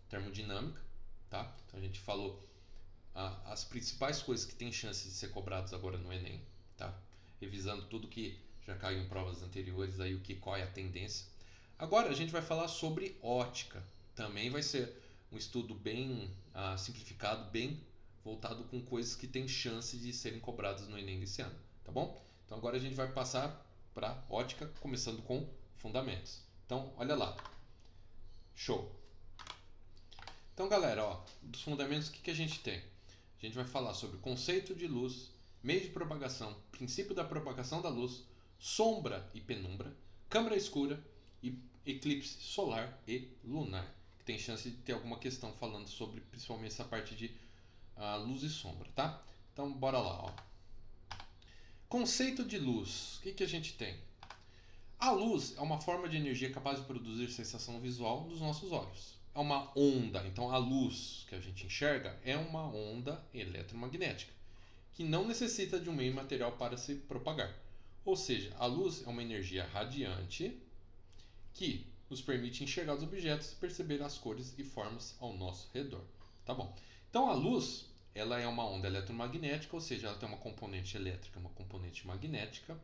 termodinâmica. Tá? Então a gente falou as principais coisas que tem chance de ser cobrados agora no Enem. Tá? Revisando tudo que já caiu em provas anteriores, aí qual é a tendência. Agora a gente vai falar sobre ótica. Também vai ser um estudo bem simplificado, bem voltado com coisas que têm chance de serem cobradas no Enem desse ano, tá bom? Então agora a gente vai passar para ótica, começando com fundamentos. Então, olha lá. Show! Então, galera, ó, dos fundamentos, o que a gente tem? A gente vai falar sobre conceito de luz, meio de propagação, princípio da propagação da luz, sombra e penumbra, câmara escura e eclipse solar e lunar. Que tem chance de ter alguma questão falando sobre principalmente essa parte de luz e sombra, tá? Então, bora lá, ó. Conceito de luz. O que a gente tem? A luz é uma forma de energia capaz de produzir sensação visual dos nossos olhos. É uma onda, então a luz que a gente enxerga é uma onda eletromagnética, que não necessita de um meio material para se propagar. Ou seja, a luz é uma energia radiante que nos permite enxergar os objetos e perceber as cores e formas ao nosso redor. Tá bom? Então a luz, ela é uma onda eletromagnética, ou seja, ela tem uma componente elétrica, uma componente magnética.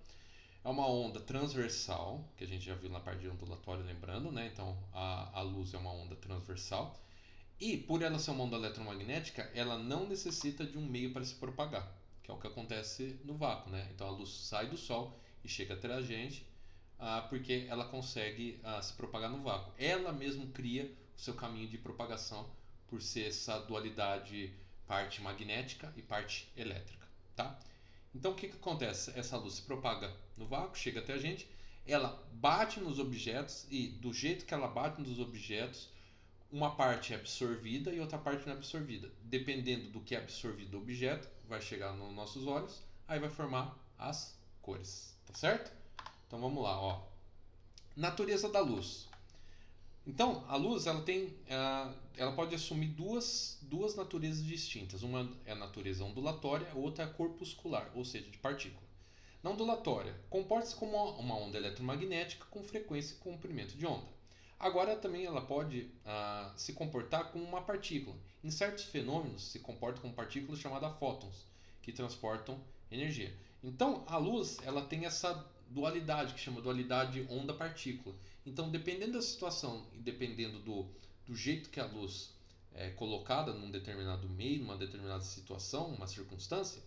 É uma onda transversal, que a gente já viu na parte de ondulatório, lembrando, né? Então a luz é uma onda transversal. E por ela ser uma onda eletromagnética, ela não necessita de um meio para se propagar, que é o que acontece no vácuo, né? Então a luz sai do Sol e chega até a gente, porque ela consegue se propagar no vácuo. Ela mesmo cria o seu caminho de propagação por ser essa dualidade parte magnética e parte elétrica, tá? Então o que acontece? Essa luz se propaga no vácuo, chega até a gente, ela bate nos objetos e do jeito que ela bate nos objetos, uma parte é absorvida e outra parte não é absorvida. Dependendo do que é absorvido do objeto, vai chegar nos nossos olhos, aí vai formar as cores, tá certo? Então vamos lá, ó. Natureza da luz. Então, a luz ela pode assumir duas naturezas distintas. Uma é a natureza ondulatória, a outra é a corpuscular, ou seja, de partícula. Na ondulatória, comporta-se como uma onda eletromagnética com frequência e comprimento de onda. Agora, também ela pode se comportar como uma partícula. Em certos fenômenos, se comporta como partículas chamadas fótons, que transportam energia. Então, a luz ela tem essa dualidade, que chama dualidade onda-partícula. Então, dependendo da situação e dependendo do jeito que a luz é colocada num determinado meio, numa determinada situação, uma circunstância,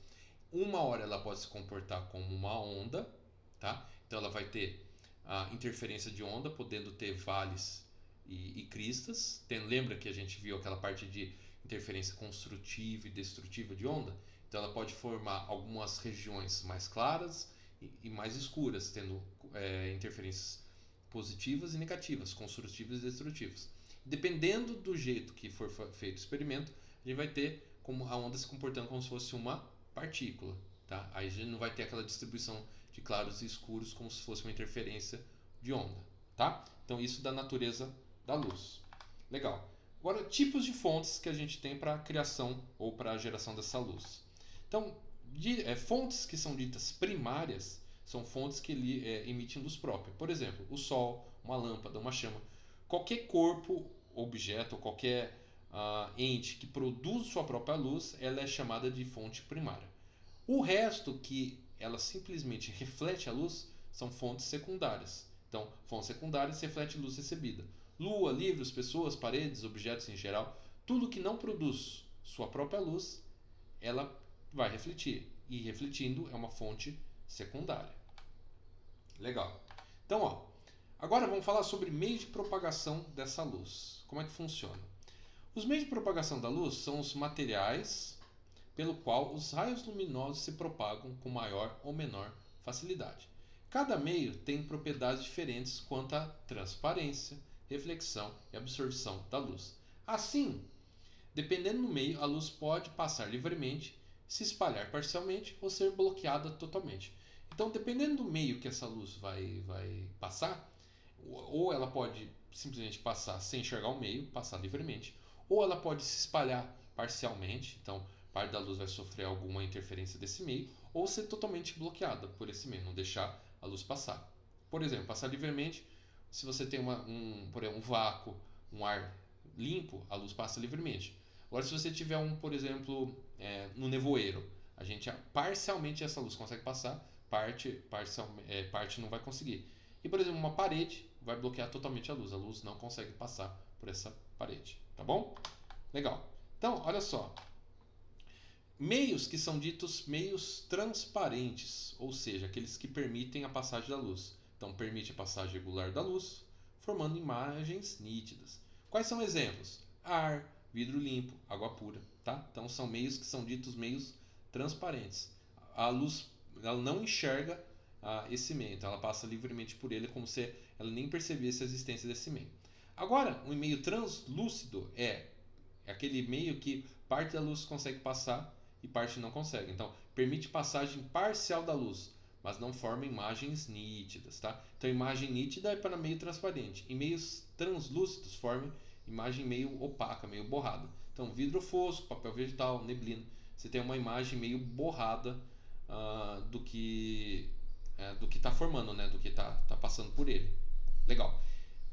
uma hora ela pode se comportar como uma onda, tá? Então ela vai ter a interferência de onda, podendo ter vales e cristas. Lembra que a gente viu aquela parte de interferência construtiva e destrutiva de onda? Então ela pode formar algumas regiões mais claras e mais escuras, tendo interferências positivas e negativas, construtivas e destrutivas. Dependendo do jeito que for feito o experimento, a gente vai ter como a onda se comportando como se fosse uma partícula. Tá? Aí a gente não vai ter aquela distribuição de claros e escuros como se fosse uma interferência de onda. Tá? Então isso da natureza da luz. Legal. Agora, tipos de fontes que a gente tem para a criação ou para a geração dessa luz. Então, fontes que são ditas primárias são fontes que emitem luz própria. Por exemplo, o sol, uma lâmpada, uma chama. Qualquer corpo, objeto, qualquer ente que produz sua própria luz, ela é chamada de fonte primária. O resto que ela simplesmente reflete a luz são fontes secundárias. Então, fontes secundárias reflete luz recebida. Lua, livros, pessoas, paredes, objetos em geral, tudo que não produz sua própria luz, ela vai refletir. E refletindo é uma fonte secundária. Legal. Então, agora vamos falar sobre meios de propagação dessa luz. Como é que funciona? Os meios de propagação da luz são os materiais pelo qual os raios luminosos se propagam com maior ou menor facilidade. Cada meio tem propriedades diferentes quanto à transparência, reflexão e absorção da luz. Assim, dependendo do meio, a luz pode passar livremente, se espalhar parcialmente ou ser bloqueada totalmente. Então, dependendo do meio que essa luz vai passar, ou ela pode simplesmente passar sem enxergar o meio, passar livremente, ou ela pode se espalhar parcialmente, então parte da luz vai sofrer alguma interferência desse meio, ou ser totalmente bloqueada por esse meio, não deixar a luz passar. Por exemplo, passar livremente, se você tem por exemplo, um vácuo, um ar limpo, a luz passa livremente. Agora, se você tiver por exemplo, no nevoeiro, a gente parcialmente essa luz consegue passar, parte não vai conseguir. E, por exemplo, uma parede vai bloquear totalmente a luz não consegue passar por essa parede, tá bom? Legal. Então, olha só. Meios que são ditos meios transparentes, ou seja, aqueles que permitem a passagem da luz. Então, permite a passagem regular da luz, formando imagens nítidas. Quais são exemplos? Ar, vidro limpo, água pura, tá? Então, são meios que são ditos meios transparentes. A luz ela não enxerga esse meio, então ela passa livremente por ele como se ela nem percebesse a existência desse meio. Agora, um meio translúcido é aquele meio que parte da luz consegue passar e parte não consegue. Então, permite passagem parcial da luz, mas não forma imagens nítidas, tá? Então, imagem nítida é para meio transparente. Em meios translúcidos, forma imagem meio opaca, meio borrada. Então, vidro fosco, papel vegetal, neblina. Você tem uma imagem meio borrada do que está formando, né? Do que está passando por ele. Legal.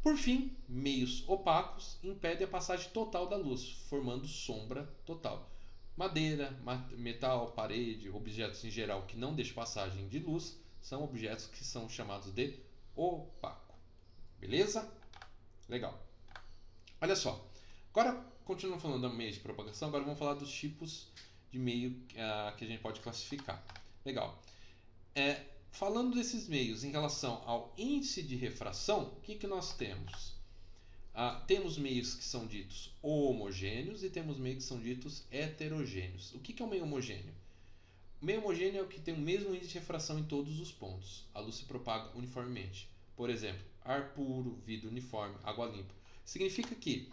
Por fim, meios opacos impedem a passagem total da luz, formando sombra total. Madeira, metal, parede, objetos em geral que não deixam passagem de luz são objetos que são chamados de opaco. Beleza? Legal. Olha só. Agora, continuando falando do meio de propagação, agora vamos falar dos tipos de meio que a gente pode classificar. Legal. Falando desses meios em relação ao índice de refração, o que nós temos? Temos meios que são ditos homogêneos e temos meios que são ditos heterogêneos. O que é um meio homogêneo? O meio homogêneo é o que tem o mesmo índice de refração em todos os pontos. A luz se propaga uniformemente. Por exemplo, ar puro, vidro uniforme, água limpa. Significa que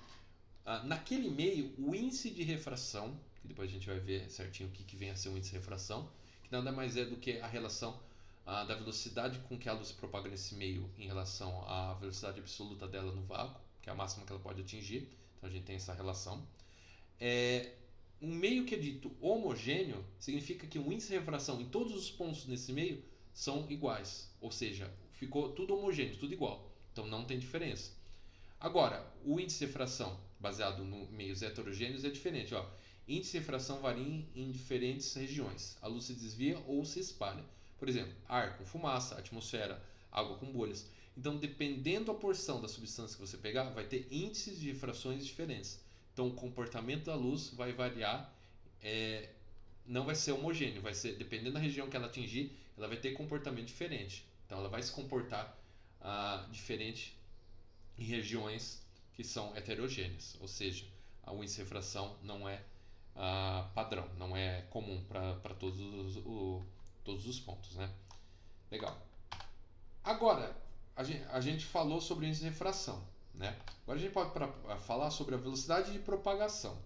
naquele meio o índice de refração, que depois a gente vai ver certinho o que vem a ser o índice de refração, que nada mais é do que a relação da velocidade com que a luz se propaga nesse meio em relação à velocidade absoluta dela no vácuo, que é a máxima que ela pode atingir. Então a gente tem essa relação. Um meio que é dito homogêneo significa que o índice de refração em todos os pontos nesse meio são iguais, ou seja, ficou tudo homogêneo, tudo igual. Então não tem diferença. Agora, o índice de refração baseado em meios heterogêneos é diferente. Índice de refração varia em diferentes regiões. A luz se desvia ou se espalha. Por exemplo, ar com fumaça, atmosfera, água com bolhas. Então, dependendo da porção da substância que você pegar, vai ter índices de refrações diferentes. Então, o comportamento da luz vai variar, não vai ser homogêneo, vai ser, dependendo da região que ela atingir, ela vai ter comportamento diferente. Então, ela vai se comportar diferente em regiões que são heterogêneas, ou seja, o índice de refração não é padrão, não é comum para todos os pontos, né? Legal. Agora, a gente falou sobre o índice de refração, né? Agora a gente pode falar sobre a velocidade de propagação.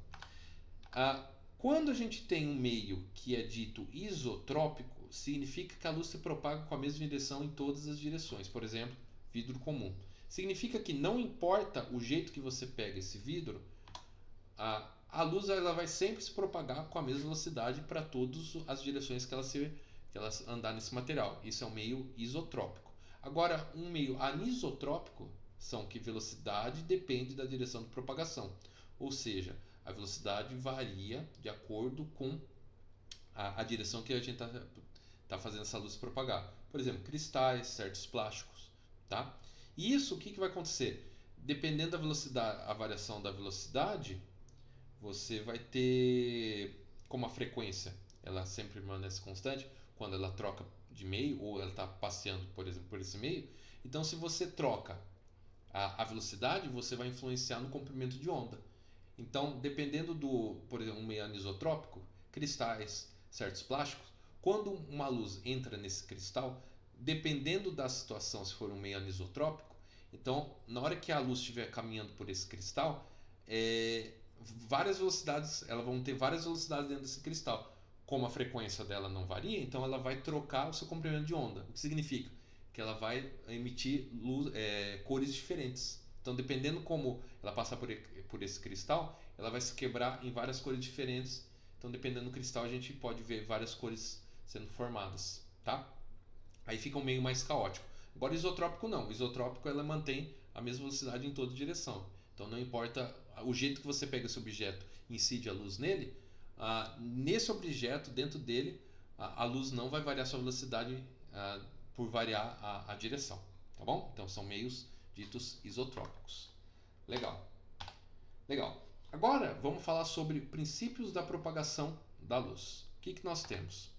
Quando a gente tem um meio que é dito isotrópico, significa que a luz se propaga com a mesma direção em todas as direções. Por exemplo, vidro comum. Significa que não importa o jeito que você pega esse vidro, a luz ela vai sempre se propagar com a mesma velocidade para todas as direções que ela andar nesse material. Isso é um meio isotrópico. Agora, um meio anisotrópico são que velocidade depende da direção de propagação. Ou seja, a velocidade varia de acordo com a direção que a gente está fazendo essa luz se propagar. Por exemplo, cristais, certos plásticos. Tá? E isso, o que vai acontecer? Dependendo da velocidade, a variação da velocidade, você vai ter, como a frequência ela sempre permanece constante, quando ela troca de meio ou ela está passeando, por exemplo, por esse meio. Então, se você troca a velocidade, você vai influenciar no comprimento de onda. Então, dependendo por exemplo, um meio anisotrópico, cristais, certos plásticos, quando uma luz entra nesse cristal, dependendo da situação, se for um meio anisotrópico, então, na hora que a luz estiver caminhando por esse cristal, várias velocidades, elas vão ter várias velocidades dentro desse cristal. Como a frequência dela não varia, então ela vai trocar o seu comprimento de onda. O que significa? Que ela vai emitir cores diferentes. Então, dependendo como ela passar por esse cristal, ela vai se quebrar em várias cores diferentes. Então, dependendo do cristal, a gente pode ver várias cores sendo formadas, tá? Aí fica um meio mais caótico. Agora, isotrópico não. O isotrópico ela mantém a mesma velocidade em toda direção. Então, não importa o jeito que você pega esse objeto e incide a luz nele, nesse objeto, dentro dele, a luz não vai variar sua velocidade por variar a direção, tá bom? Então são meios ditos isotrópicos. Legal. Legal. Agora vamos falar sobre princípios da propagação da luz. O que nós temos?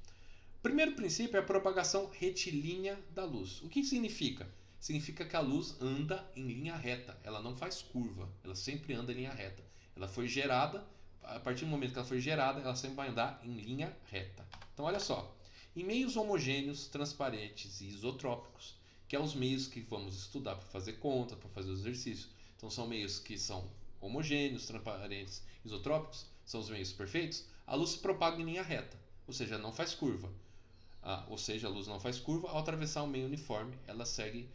O primeiro princípio é a propagação retilínea da luz. O que significa? Significa que a luz anda em linha reta, ela não faz curva, ela sempre anda em linha reta. Ela foi gerada, a partir do momento que ela foi gerada, ela sempre vai andar em linha reta. Então olha só, em meios homogêneos, transparentes e isotrópicos, que é os meios que vamos estudar para fazer conta, para fazer os exercícios. Então são meios que são homogêneos, transparentes, isotrópicos, são os meios perfeitos. A luz se propaga em linha reta, ou seja, não faz curva. Ou seja, a luz não faz curva, ao atravessar um meio uniforme, ela segue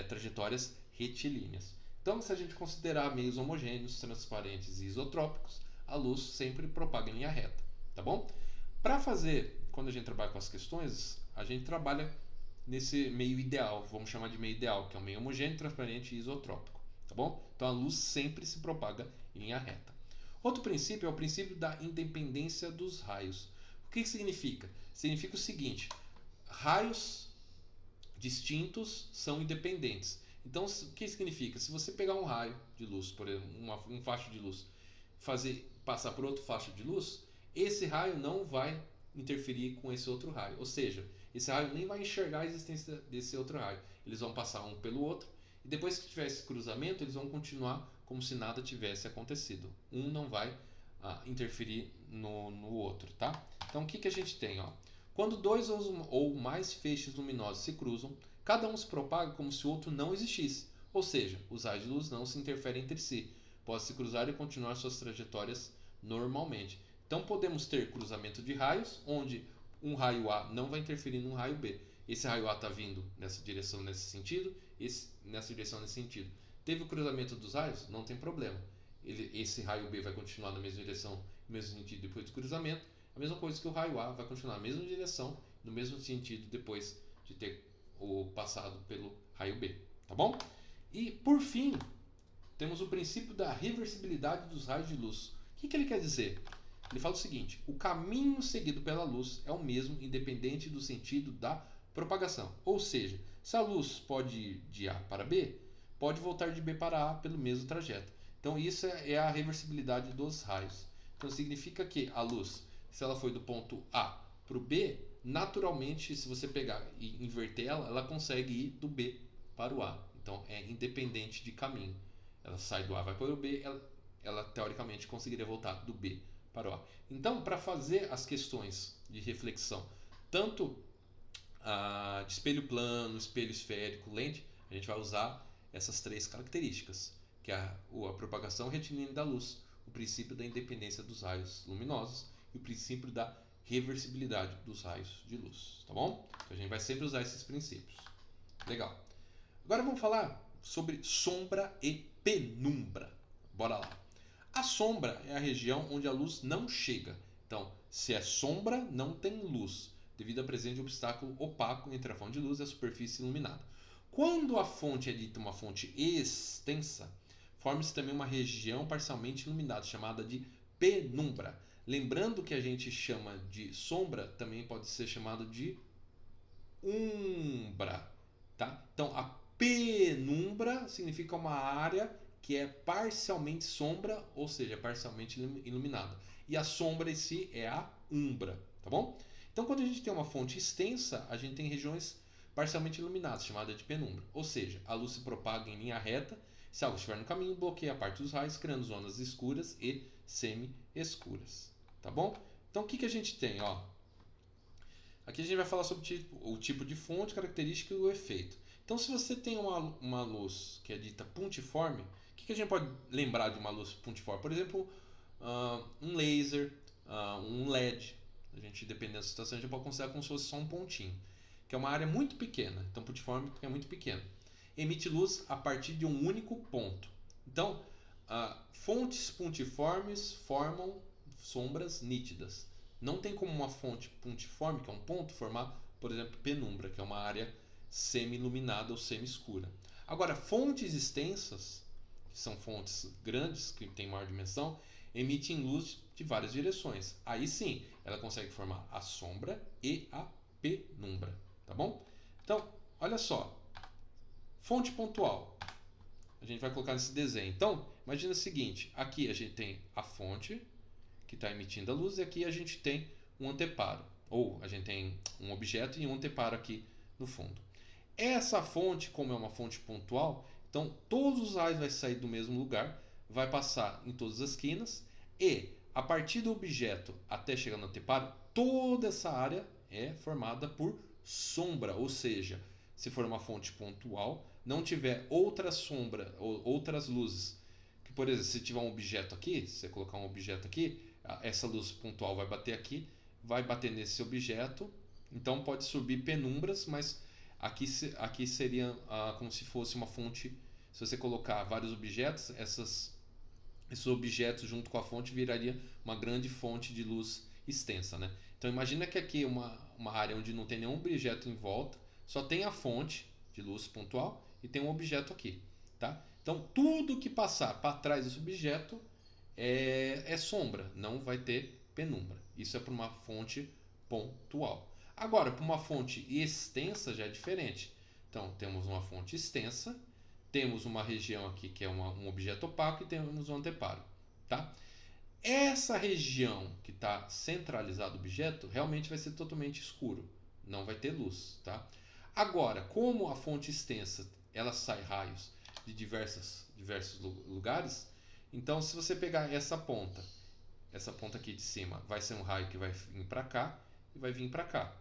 trajetórias retilíneas. Então, se a gente considerar meios homogêneos, transparentes e isotrópicos, a luz sempre propaga em linha reta, tá bom? Para fazer, quando a gente trabalha com as questões, a gente trabalha nesse meio ideal, vamos chamar de meio ideal, que é um meio homogêneo, transparente e isotrópico, tá bom? Então a luz sempre se propaga em linha reta. Outro princípio é o princípio da independência dos raios. O que significa? Significa o seguinte: raios distintos são independentes. Então, o que significa? Se você pegar um raio de luz, por exemplo, um facho de luz, passar por outro facho de luz, esse raio não vai interferir com esse outro raio. Ou seja, esse raio nem vai enxergar a existência desse outro raio. Eles vão passar um pelo outro e depois que tiver esse cruzamento, eles vão continuar como se nada tivesse acontecido. Um não vai interferir no outro, tá? Então, o que a gente tem? Quando dois ou mais feixes luminosos se cruzam, cada um se propaga como se o outro não existisse. Ou seja, os raios de luz não se interferem entre si. Podem se cruzar e continuar suas trajetórias normalmente. Então podemos ter cruzamento de raios, onde um raio A não vai interferir num raio B. Esse raio A está vindo nessa direção nesse sentido, nessa direção nesse sentido. Teve o cruzamento dos raios? Não tem problema. Esse raio B vai continuar na mesma direção, no mesmo sentido depois do cruzamento. A mesma coisa que o raio A vai continuar na mesma direção, no mesmo sentido depois de ter passado pelo raio B. Tá bom? E por fim, temos o princípio da reversibilidade dos raios de luz. O que ele quer dizer? Ele fala o seguinte: o caminho seguido pela luz é o mesmo, independente do sentido da propagação. Ou seja, se a luz pode ir de A para B, pode voltar de B para A pelo mesmo trajeto. Então, isso é a reversibilidade dos raios. Então, significa que a luz, se ela foi do ponto A para o B, naturalmente, se você pegar e inverter ela, ela consegue ir do B para o A. Então, é independente de caminho. Ela sai do A, vai para o B, ela teoricamente conseguiria voltar do B para o A. Então, para fazer as questões de reflexão, tanto de espelho plano, espelho esférico, lente, a gente vai usar essas três características, que é a propagação retilínea da luz, o princípio da independência dos raios luminosos e o princípio da reversibilidade dos raios de luz, tá bom? Então a gente vai sempre usar esses princípios. Legal. Agora vamos falar sobre sombra e penumbra. Bora lá. A sombra é a região onde a luz não chega. Então, se é sombra, não tem luz, devido à presença de obstáculo opaco entre a fonte de luz e a superfície iluminada. Quando a fonte é dita uma fonte extensa, forma-se também uma região parcialmente iluminada, chamada de penumbra. Lembrando que a gente chama de sombra, também pode ser chamado de umbra. Tá? Então, a penumbra significa uma área que é parcialmente sombra, ou seja, parcialmente iluminada. E a sombra em si é a umbra, tá bom? Então, quando a gente tem uma fonte extensa, a gente tem regiões parcialmente iluminadas, chamada de penumbra. Ou seja, a luz se propaga em linha reta, se algo estiver no caminho, bloqueia a parte dos raios, criando zonas escuras e semi-escuras, tá bom? Então, o que a gente tem? Ó, aqui a gente vai falar sobre o tipo de fonte, característica e o efeito. Então, se você tem uma luz que é dita pontiforme, o que a gente pode lembrar de uma luz pontiforme? Por exemplo, um laser, um LED. A gente, dependendo da situação, a gente pode considerar como se fosse só um pontinho, que é uma área muito pequena. Então, pontiforme porque é muito pequeno. Emite luz a partir de um único ponto. Então, fontes pontiformes formam sombras nítidas. Não tem como uma fonte pontiforme, que é um ponto, formar, por exemplo, penumbra, que é uma área semi-iluminada ou semi-escura. Agora, fontes extensas, que são fontes grandes, que têm maior dimensão, emitem luz de várias direções. Aí sim, ela consegue formar a sombra e a penumbra, tá bom? Então, olha só, fonte pontual. A gente vai colocar nesse desenho. Então, imagina o seguinte, aqui a gente tem a fonte que está emitindo a luz e aqui a gente tem um anteparo, ou a gente tem um objeto e um anteparo aqui no fundo. Essa fonte, como é uma fonte pontual, então todos os raios vão sair do mesmo lugar, vai passar em todas as esquinas e a partir do objeto até chegar no anteparo, toda essa área é formada por sombra, ou seja, se for uma fonte pontual, não tiver outra sombra ou outras luzes, que por exemplo, se tiver um objeto aqui, se você colocar um objeto aqui, essa luz pontual vai bater aqui, vai bater nesse objeto, então pode subir penumbras, mas aqui seria como se fosse uma fonte. Se você colocar vários objetos, esses objetos junto com a fonte viraria uma grande fonte de luz extensa, né? Então imagina que aqui é uma área onde não tem nenhum objeto em volta, só tem a fonte de luz pontual e tem um objeto aqui, tá? Então tudo que passar para trás desse objeto é sombra, não vai ter penumbra. Isso é para uma fonte pontual. Agora, para uma fonte extensa já é diferente. Então, temos uma fonte extensa, temos uma região aqui que é um objeto opaco e temos um anteparo. Tá? Essa região que está centralizado o objeto realmente vai ser totalmente escuro, não vai ter luz. Tá? Agora, como a fonte extensa ela sai raios de diversos lugares, então se você pegar essa ponta aqui de cima, vai ser um raio que vai vir para cá e vai vir para cá.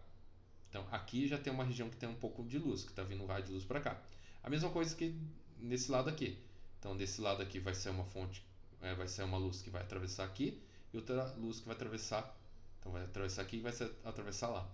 Então aqui já tem uma região que tem um pouco de luz, que está vindo um raio de luz para cá. A mesma coisa que nesse lado aqui. Então desse lado aqui vai ser uma fonte, vai ser uma luz que vai atravessar aqui e outra luz que vai atravessar. Então vai atravessar aqui e vai atravessar lá.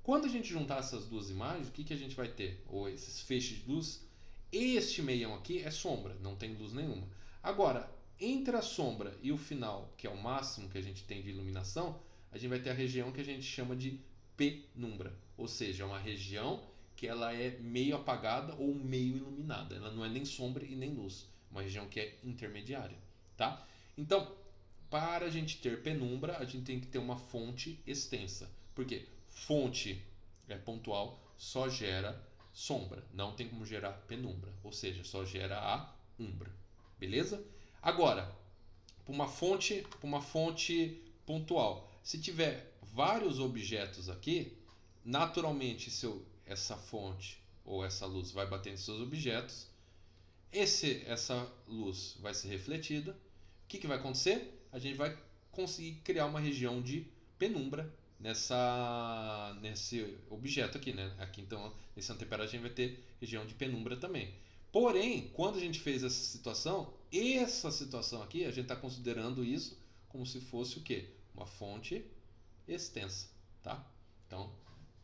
Quando a gente juntar essas duas imagens, o que a gente vai ter? Ou esses feixes de luz. Este meião aqui é sombra, não tem luz nenhuma. Agora, entre a sombra e o final, que é o máximo que a gente tem de iluminação, a gente vai ter a região que a gente chama de penumbra. Ou seja, é uma região que ela é meio apagada ou meio iluminada. Ela não é nem sombra e nem luz. Uma região que é intermediária. Tá? Então, para a gente ter penumbra, a gente tem que ter uma fonte extensa. Porque fonte pontual só gera sombra, não tem como gerar penumbra, ou seja, só gera a umbra, beleza? Agora, para uma fonte pontual, se tiver vários objetos aqui, naturalmente essa fonte ou essa luz vai bater em seus objetos, essa luz vai ser refletida. O que vai acontecer? A gente vai conseguir criar uma região de penumbra nesse objeto aqui, né? Aqui então, nesse anteparar, a gente vai ter região de penumbra também. Porém, quando a gente fez essa situação aqui, a gente está considerando isso como se fosse o quê? Uma fonte extensa, tá? Então,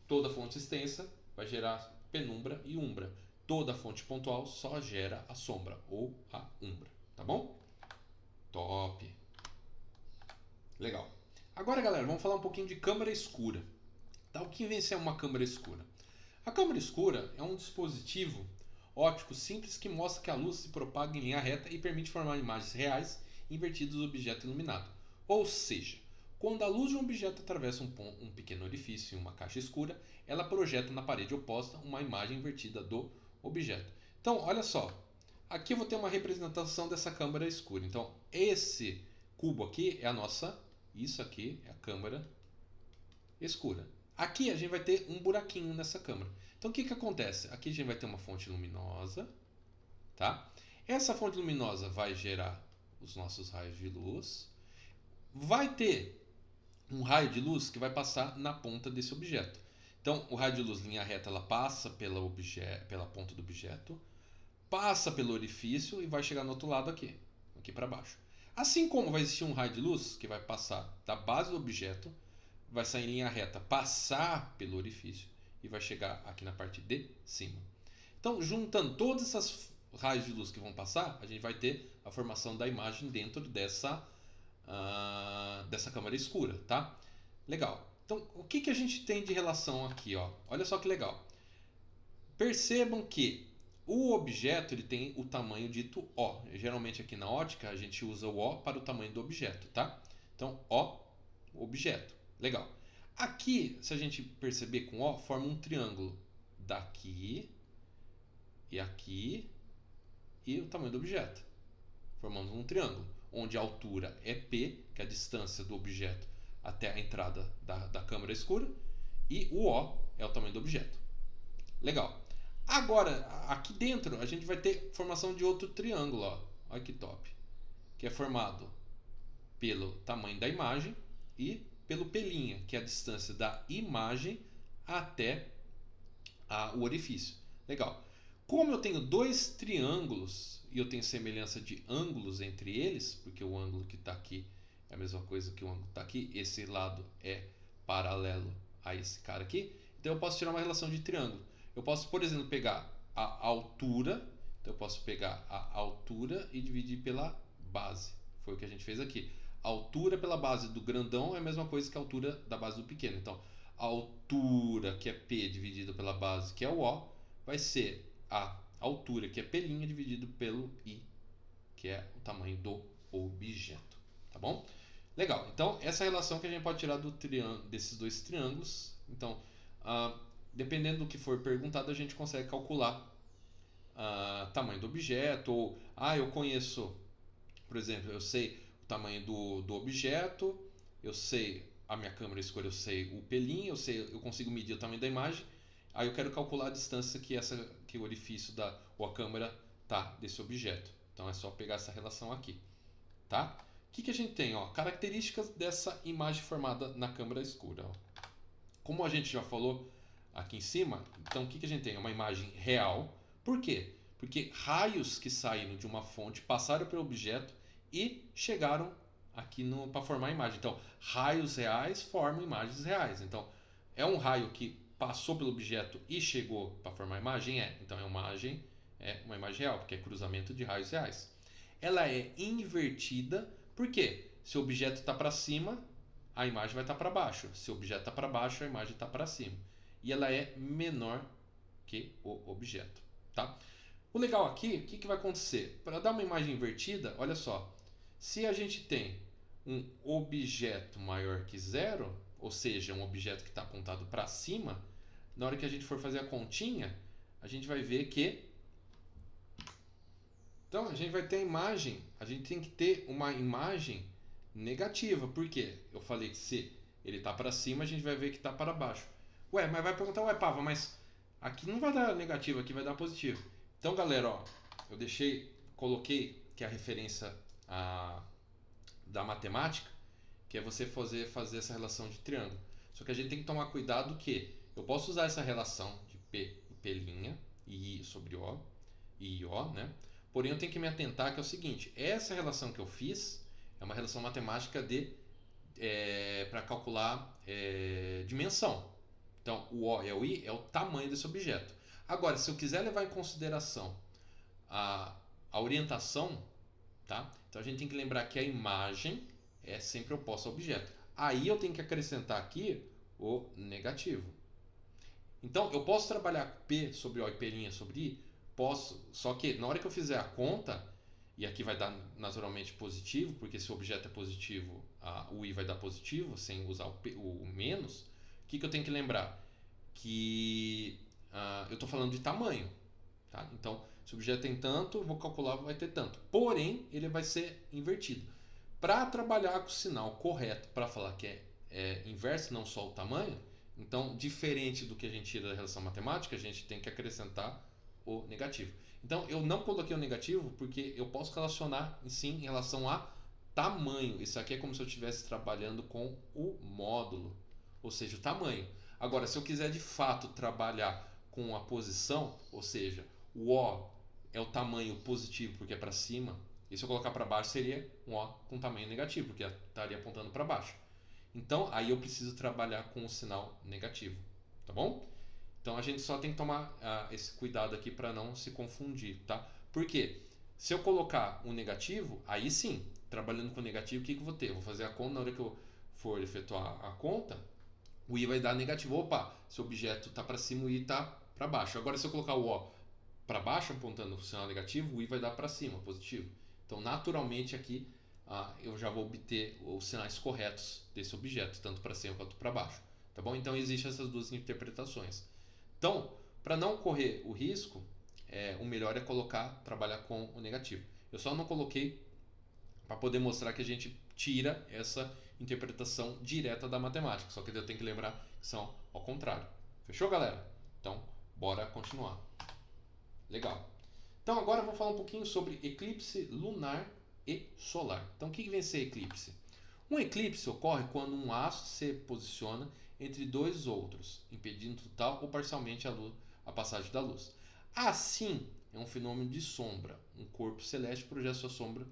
toda fonte extensa vai gerar penumbra e umbra. Toda fonte pontual só gera a sombra ou a umbra, tá bom? Top! Legal. Agora, galera, vamos falar um pouquinho de câmara escura. Tá? O que vem ser uma câmara escura? A câmara escura é um dispositivo óptico simples que mostra que a luz se propaga em linha reta e permite formar imagens reais invertidas do objeto iluminado. Ou seja, quando a luz de um objeto atravessa um pequeno orifício em uma caixa escura, ela projeta na parede oposta uma imagem invertida do objeto. Então, olha só. Aqui eu vou ter uma representação dessa câmara escura. Então, esse cubo aqui é a nossa... Isso aqui é a câmara escura. Aqui a gente vai ter um buraquinho nessa câmara. Então o que acontece? Aqui a gente vai ter uma fonte luminosa, tá? Essa fonte luminosa vai gerar os nossos raios de luz. Vai ter um raio de luz que vai passar na ponta desse objeto. Então o raio de luz linha reta ela passa pela ponta do objeto, passa pelo orifício e vai chegar no outro lado aqui para baixo. Assim como vai existir um raio de luz que vai passar da base do objeto, vai sair em linha reta, passar pelo orifício e vai chegar aqui na parte de cima. Então, juntando todos esses raios de luz que vão passar, a gente vai ter a formação da imagem dentro dessa câmara escura, tá? Legal. Então, o que a gente tem de relação aqui, ó? Olha só que legal. Percebam que o objeto ele tem o tamanho dito O. Geralmente aqui na ótica a gente usa o O para o tamanho do objeto, tá? Então, O, objeto. Legal. Aqui, se a gente perceber com O, forma um triângulo daqui e aqui e o tamanho do objeto. Formamos um triângulo, onde a altura é P, que é a distância do objeto até a entrada da câmara escura, e o O é o tamanho do objeto. Legal. Agora, aqui dentro, a gente vai ter formação de outro triângulo, ó. Olha que top. Que é formado pelo tamanho da imagem e pelo P', que é a distância da imagem até o orifício. Legal. Como eu tenho dois triângulos e eu tenho semelhança de ângulos entre eles, porque o ângulo que está aqui é a mesma coisa que o ângulo que está aqui, esse lado é paralelo a esse cara aqui, então eu posso tirar uma relação de triângulo. Eu posso, por exemplo, pegar a altura, então eu posso pegar a altura e dividir pela base. Foi o que a gente fez aqui. A altura pela base do grandão é a mesma coisa que a altura da base do pequeno. Então, a altura, que é P, dividido pela base, que é o O, vai ser a altura, que é P' dividido pelo I, que é o tamanho do objeto. Tá bom? Legal. Então, essa é a relação que a gente pode tirar desses dois triângulos. Então, dependendo do que for perguntado, a gente consegue calcular tamanho do objeto. Ou, eu conheço, por exemplo, eu sei o tamanho do objeto, eu sei a minha câmera escura, eu sei o P', eu consigo medir o tamanho da imagem. Aí eu quero calcular a distância que o orifício ou a câmera tá desse objeto. Então é só pegar essa relação aqui, tá? O que a gente tem? Ó, características dessa imagem formada na câmera escura. Ó. Como a gente já falou aqui em cima, então o que a gente tem? Uma imagem real. Por quê? Porque raios que saíram de uma fonte passaram pelo objeto e chegaram aqui para formar a imagem. Então, raios reais formam imagens reais. Então, é um raio que passou pelo objeto e chegou para formar a imagem? Então, é uma imagem real, porque é cruzamento de raios reais. Ela é invertida, por quê? Se o objeto está para cima, a imagem vai estar para baixo. Se o objeto está para baixo, a imagem está para cima. E ela é menor que o objeto. Tá? O legal aqui, o que vai acontecer? Para dar uma imagem invertida, olha só. Se a gente tem um objeto maior que zero, ou seja, um objeto que está apontado para cima, na hora que a gente for fazer a continha, a gente vai ver que... Então, a gente vai ter a imagem, a gente tem que ter uma imagem negativa. Por quê? Eu falei que se ele está para cima, a gente vai ver que está para baixo. Ué, mas vai perguntar, Pava, mas aqui não vai dar negativo, aqui vai dar positivo. Então, galera, ó, eu coloquei que a referência da matemática, que é você fazer essa relação de triângulo. Só que a gente tem que tomar cuidado que eu posso usar essa relação de P e P' e I sobre O e O, né? Porém, eu tenho que me atentar que é o seguinte, essa relação que eu fiz é uma relação matemática para calcular dimensão. Então, o O e o I é o tamanho desse objeto. Agora, se eu quiser levar em consideração a orientação, tá? Então a gente tem que lembrar que a imagem é sempre oposta ao objeto. Aí eu tenho que acrescentar aqui o negativo. Então eu posso trabalhar P sobre O e P' sobre I? Posso, só que na hora que eu fizer a conta, e aqui vai dar naturalmente positivo, porque se o objeto é positivo, o I vai dar positivo, sem usar o menos. O que eu tenho que lembrar? Que eu estou falando de tamanho. Tá? Então, se o objeto tem tanto, eu vou calcular, vai ter tanto. Porém, ele vai ser invertido. Para trabalhar com o sinal correto, para falar que é inverso, não só o tamanho, então, diferente do que a gente tira da relação matemática, a gente tem que acrescentar o negativo. Então, eu não coloquei o negativo porque eu posso relacionar em relação a tamanho. Isso aqui é como se eu estivesse trabalhando com o módulo, ou seja, o tamanho. Agora, se eu quiser de fato trabalhar com a posição, ou seja, o O é o tamanho positivo porque é para cima, e se eu colocar para baixo seria um O com tamanho negativo, porque estaria apontando para baixo. Então, aí eu preciso trabalhar com o sinal negativo, tá bom? Então a gente só tem que tomar esse cuidado aqui para não se confundir, tá? Porque se eu colocar um negativo, aí sim, trabalhando com negativo, o que eu vou ter? Eu vou fazer a conta, na hora que eu for efetuar a conta, o I vai dar negativo. Opa, se o objeto está para cima, o I está para baixo. Agora, se eu colocar o O para baixo, apontando o sinal negativo, o I vai dar para cima, positivo. Então, naturalmente, aqui eu já vou obter os sinais corretos desse objeto, tanto para cima quanto para baixo. Tá bom? Então, existem essas duas interpretações. Então, para não correr o risco, o melhor é trabalhar com o negativo. Eu só não coloquei para poder mostrar que a gente tira essa interpretação direta da matemática. Só que eu tenho que lembrar que são ao contrário. Fechou, galera? Então, bora continuar. Legal. Então, agora eu vou falar um pouquinho sobre eclipse lunar e solar. Então, o que vem a ser eclipse? Um eclipse ocorre quando um astro se posiciona entre dois outros, impedindo total ou parcialmente a passagem da luz. Assim, é um fenômeno de sombra. Um corpo celeste projeta sua sombra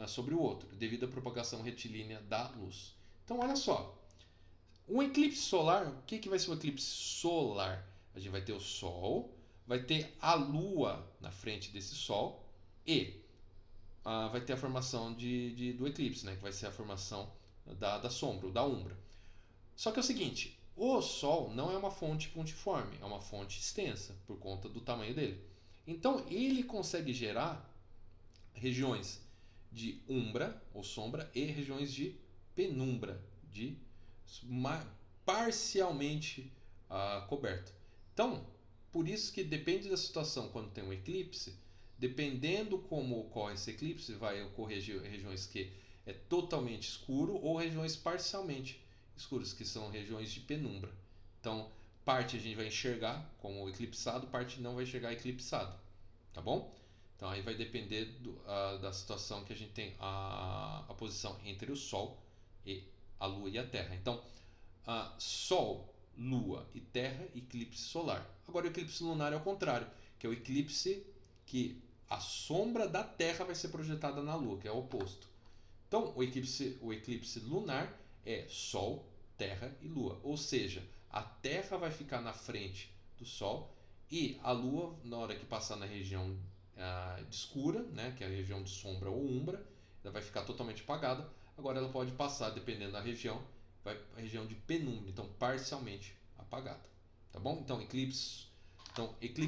sobre o outro, devido à propagação retilínea da luz. Então, olha só. Um eclipse solar, o que vai ser um eclipse solar? A gente vai ter o Sol, vai ter a Lua na frente desse Sol e vai ter a formação do eclipse, né? Que vai ser a formação da sombra, ou da umbra. Só que é o seguinte, o Sol não é uma fonte pontiforme, é uma fonte extensa, por conta do tamanho dele. Então, ele consegue gerar regiões de umbra ou sombra e regiões de penumbra, de parcialmente coberto. Então, por isso que depende da situação quando tem um eclipse, dependendo como ocorre esse eclipse, vai ocorrer regiões que é totalmente escuro ou regiões parcialmente escuras, que são regiões de penumbra. Então, parte a gente vai enxergar como eclipsado, parte não vai enxergar eclipsado, tá bom? Então aí vai depender da situação que a gente tem a posição entre o Sol e a Lua e a Terra. Então, Sol, Lua e Terra, eclipse solar. Agora o eclipse lunar é o contrário, que é o eclipse que a sombra da Terra vai ser projetada na Lua, que é o oposto. Então, o eclipse lunar é Sol, Terra e Lua. Ou seja, a Terra vai ficar na frente do Sol e a Lua, na hora que passar na região escura, né, que é a região de sombra ou umbra, ela vai ficar totalmente apagada. Agora ela pode passar, dependendo da região, vai a região de penumbra, então parcialmente apagada. Tá bom? Então, eclipse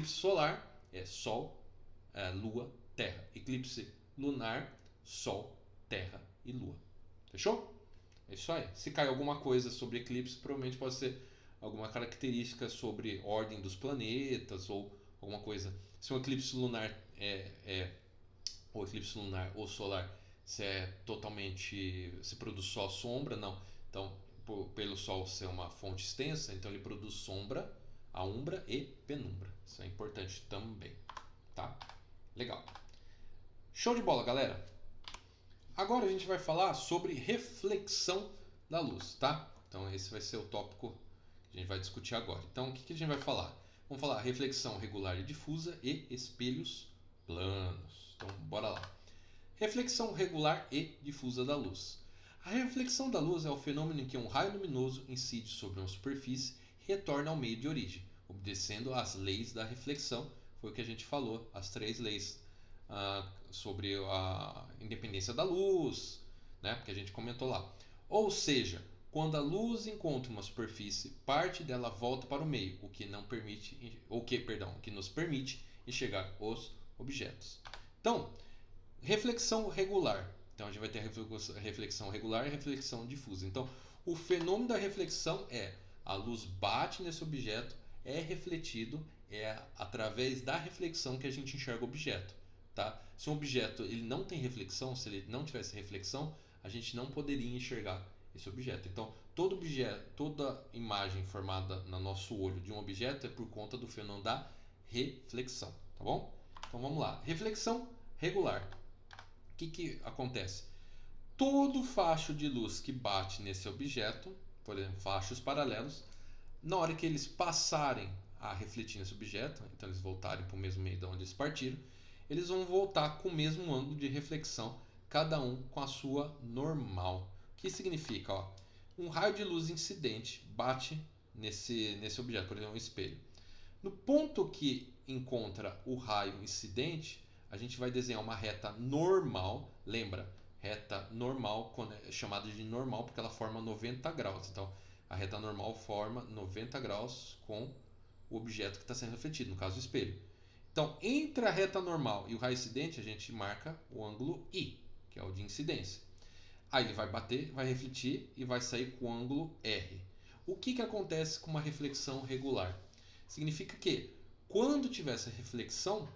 solar é Sol, Lua, Terra. Eclipse lunar, Sol, Terra e Lua. Fechou? É isso aí. Se cair alguma coisa sobre eclipse, provavelmente pode ser alguma característica sobre ordem dos planetas ou alguma coisa. Se um eclipse lunar ou eclipse lunar ou solar se produz só sombra, não. Então, pelo Sol ser uma fonte extensa, então ele produz sombra, a umbra e penumbra. Isso é importante também, tá? Legal. Show de bola, galera. Agora a gente vai falar sobre reflexão da luz, tá? Então esse vai ser o tópico que a gente vai discutir agora. Então o que a gente vai falar? Vamos falar reflexão regular e difusa e espelhos planos. Então bora lá. Reflexão regular e difusa da luz. A reflexão da luz é o fenômeno em que um raio luminoso incide sobre uma superfície e retorna ao meio de origem, obedecendo às leis da reflexão. Foi o que a gente falou, as 3 leis sobre a independência da luz, né, que a gente comentou lá. Ou seja, quando a luz encontra uma superfície, parte dela volta para o meio, o que nos permite enxergar os objetos. Então, reflexão regular. Então a gente vai ter a reflexão regular e a reflexão difusa. Então, o fenômeno da reflexão é a luz bate nesse objeto, é refletido, é através da reflexão que a gente enxerga o objeto. Tá? Se um objeto ele não tem reflexão, se ele não tivesse reflexão, a gente não poderia enxergar esse objeto. Então, toda imagem formada no nosso olho de um objeto é por conta do fenômeno da reflexão. Tá bom? Então vamos lá. Reflexão regular. O que acontece? Todo facho de luz que bate nesse objeto, por exemplo, fachos paralelos, na hora que eles passarem a refletir nesse objeto, então eles voltarem para o mesmo meio de onde eles partiram, eles vão voltar com o mesmo ângulo de reflexão, cada um com a sua normal. O que significa? Ó, um raio de luz incidente bate nesse objeto, por exemplo, um espelho. No ponto que encontra o raio incidente, a gente vai desenhar uma reta normal. Lembra, reta normal é chamada de normal porque ela forma 90 graus. Então, a reta normal forma 90 graus com o objeto que está sendo refletido, no caso o espelho. Então, entre a reta normal e o raio incidente, a gente marca o ângulo I, que é o de incidência. Aí ele vai bater, vai refletir e vai sair com o ângulo R. O que acontece com uma reflexão regular? Significa que quando tiver essa reflexão,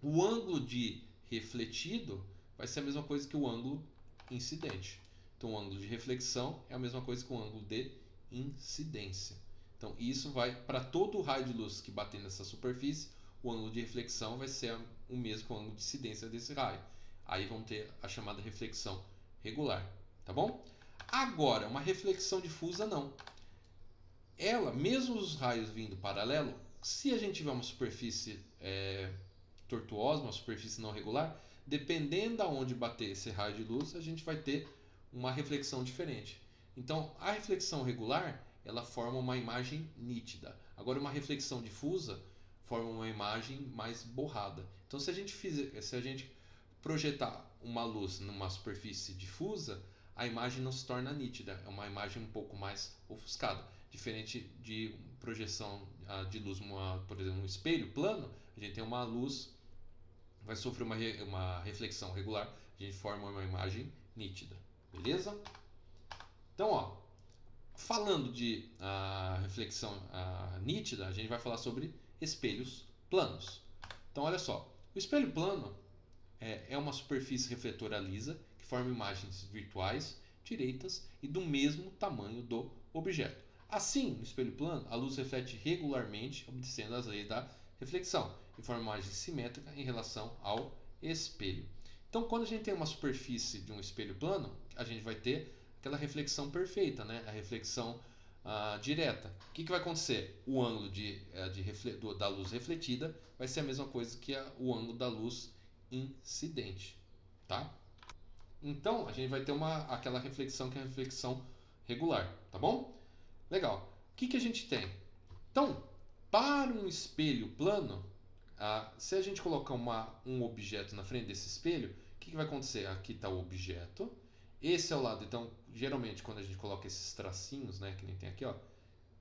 o ângulo de refletido vai ser a mesma coisa que o ângulo incidente. Então, o ângulo de reflexão é a mesma coisa que o ângulo de incidência. Então, isso vai para todo o raio de luz que bater nessa superfície, o ângulo de reflexão vai ser o mesmo que o ângulo de incidência desse raio. Aí vamos ter a chamada reflexão regular, tá bom? Agora, uma reflexão difusa não. Ela, mesmo os raios vindo paralelo, se a gente tiver uma superfície tortuosa, uma superfície não regular, dependendo de onde bater esse raio de luz, a gente vai ter uma reflexão diferente. Então, a reflexão regular, ela forma uma imagem nítida. Agora, uma reflexão difusa forma uma imagem mais borrada. Então, se a gente projetar uma luz numa superfície difusa, a imagem não se torna nítida, é uma imagem um pouco mais ofuscada. Diferente de projeção de luz, por exemplo, um espelho plano, a gente tem uma luz, vai sofrer uma reflexão regular, a gente forma uma imagem nítida, beleza? Então, ó, falando de reflexão nítida, a gente vai falar sobre espelhos planos. Então, olha só, o espelho plano é uma superfície refletora lisa que forma imagens virtuais, direitas e do mesmo tamanho do objeto. Assim, no espelho plano, a luz reflete regularmente, obedecendo às leis da reflexão, e forma uma imagem simétrica em relação ao espelho. Então, quando a gente tem uma superfície de um espelho plano, a gente vai ter aquela reflexão perfeita, né? A reflexão direta. O que vai acontecer? O ângulo da luz refletida vai ser a mesma coisa que o ângulo da luz incidente, tá? Então, a gente vai ter aquela reflexão que é a reflexão regular, tá bom? Legal. O que a gente tem? Então, para um espelho plano, se a gente colocar um objeto na frente desse espelho, o que vai acontecer? Aqui está o objeto. Esse é o lado. Então, geralmente, quando a gente coloca esses tracinhos, né, que nem tem aqui, ó,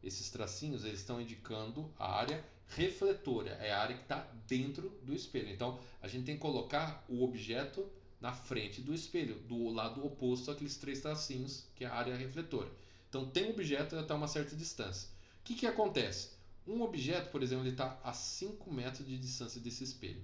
esses tracinhos, eles estão indicando a área refletora. É a área que está dentro do espelho. Então, a gente tem que colocar o objeto na frente do espelho, do lado oposto àqueles 3 tracinhos, que é a área refletora. Então, tem um objeto até uma certa distância. O que acontece? Um objeto, por exemplo, ele está a 5 metros de distância desse espelho.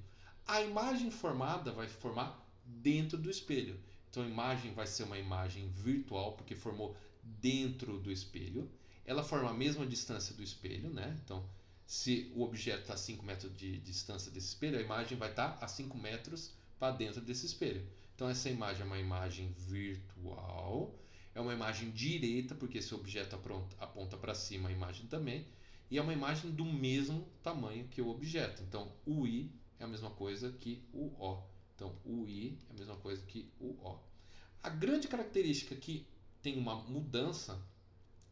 A imagem formada vai formar dentro do espelho. Então, a imagem vai ser uma imagem virtual, porque formou dentro do espelho. Ela forma a mesma distância do espelho, né? Então, se o objeto está a 5 metros de distância desse espelho, a imagem vai estar a 5 metros para dentro desse espelho. Então, essa imagem é uma imagem virtual. É uma imagem direita, porque esse objeto aponta para cima, a imagem também. E é uma imagem do mesmo tamanho que o objeto. Então, o I é a mesma coisa que o O. Então, o I é a mesma coisa que o O. A grande característica que tem uma mudança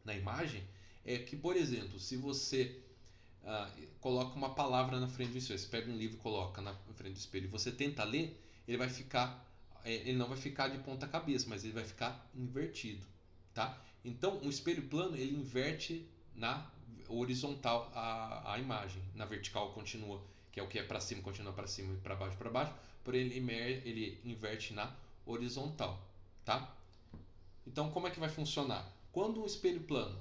na imagem é que, por exemplo, se você coloca uma palavra na frente do espelho, você pega um livro e coloca na frente do espelho e você tenta ler, ele não vai ficar de ponta cabeça, mas ele vai ficar invertido, tá? Então, um espelho plano ele inverte na horizontal a imagem, na vertical continua, que é o que é para cima continua para cima e para baixo, porém ele inverte na horizontal, tá? Então, como é que vai funcionar? Quando um espelho plano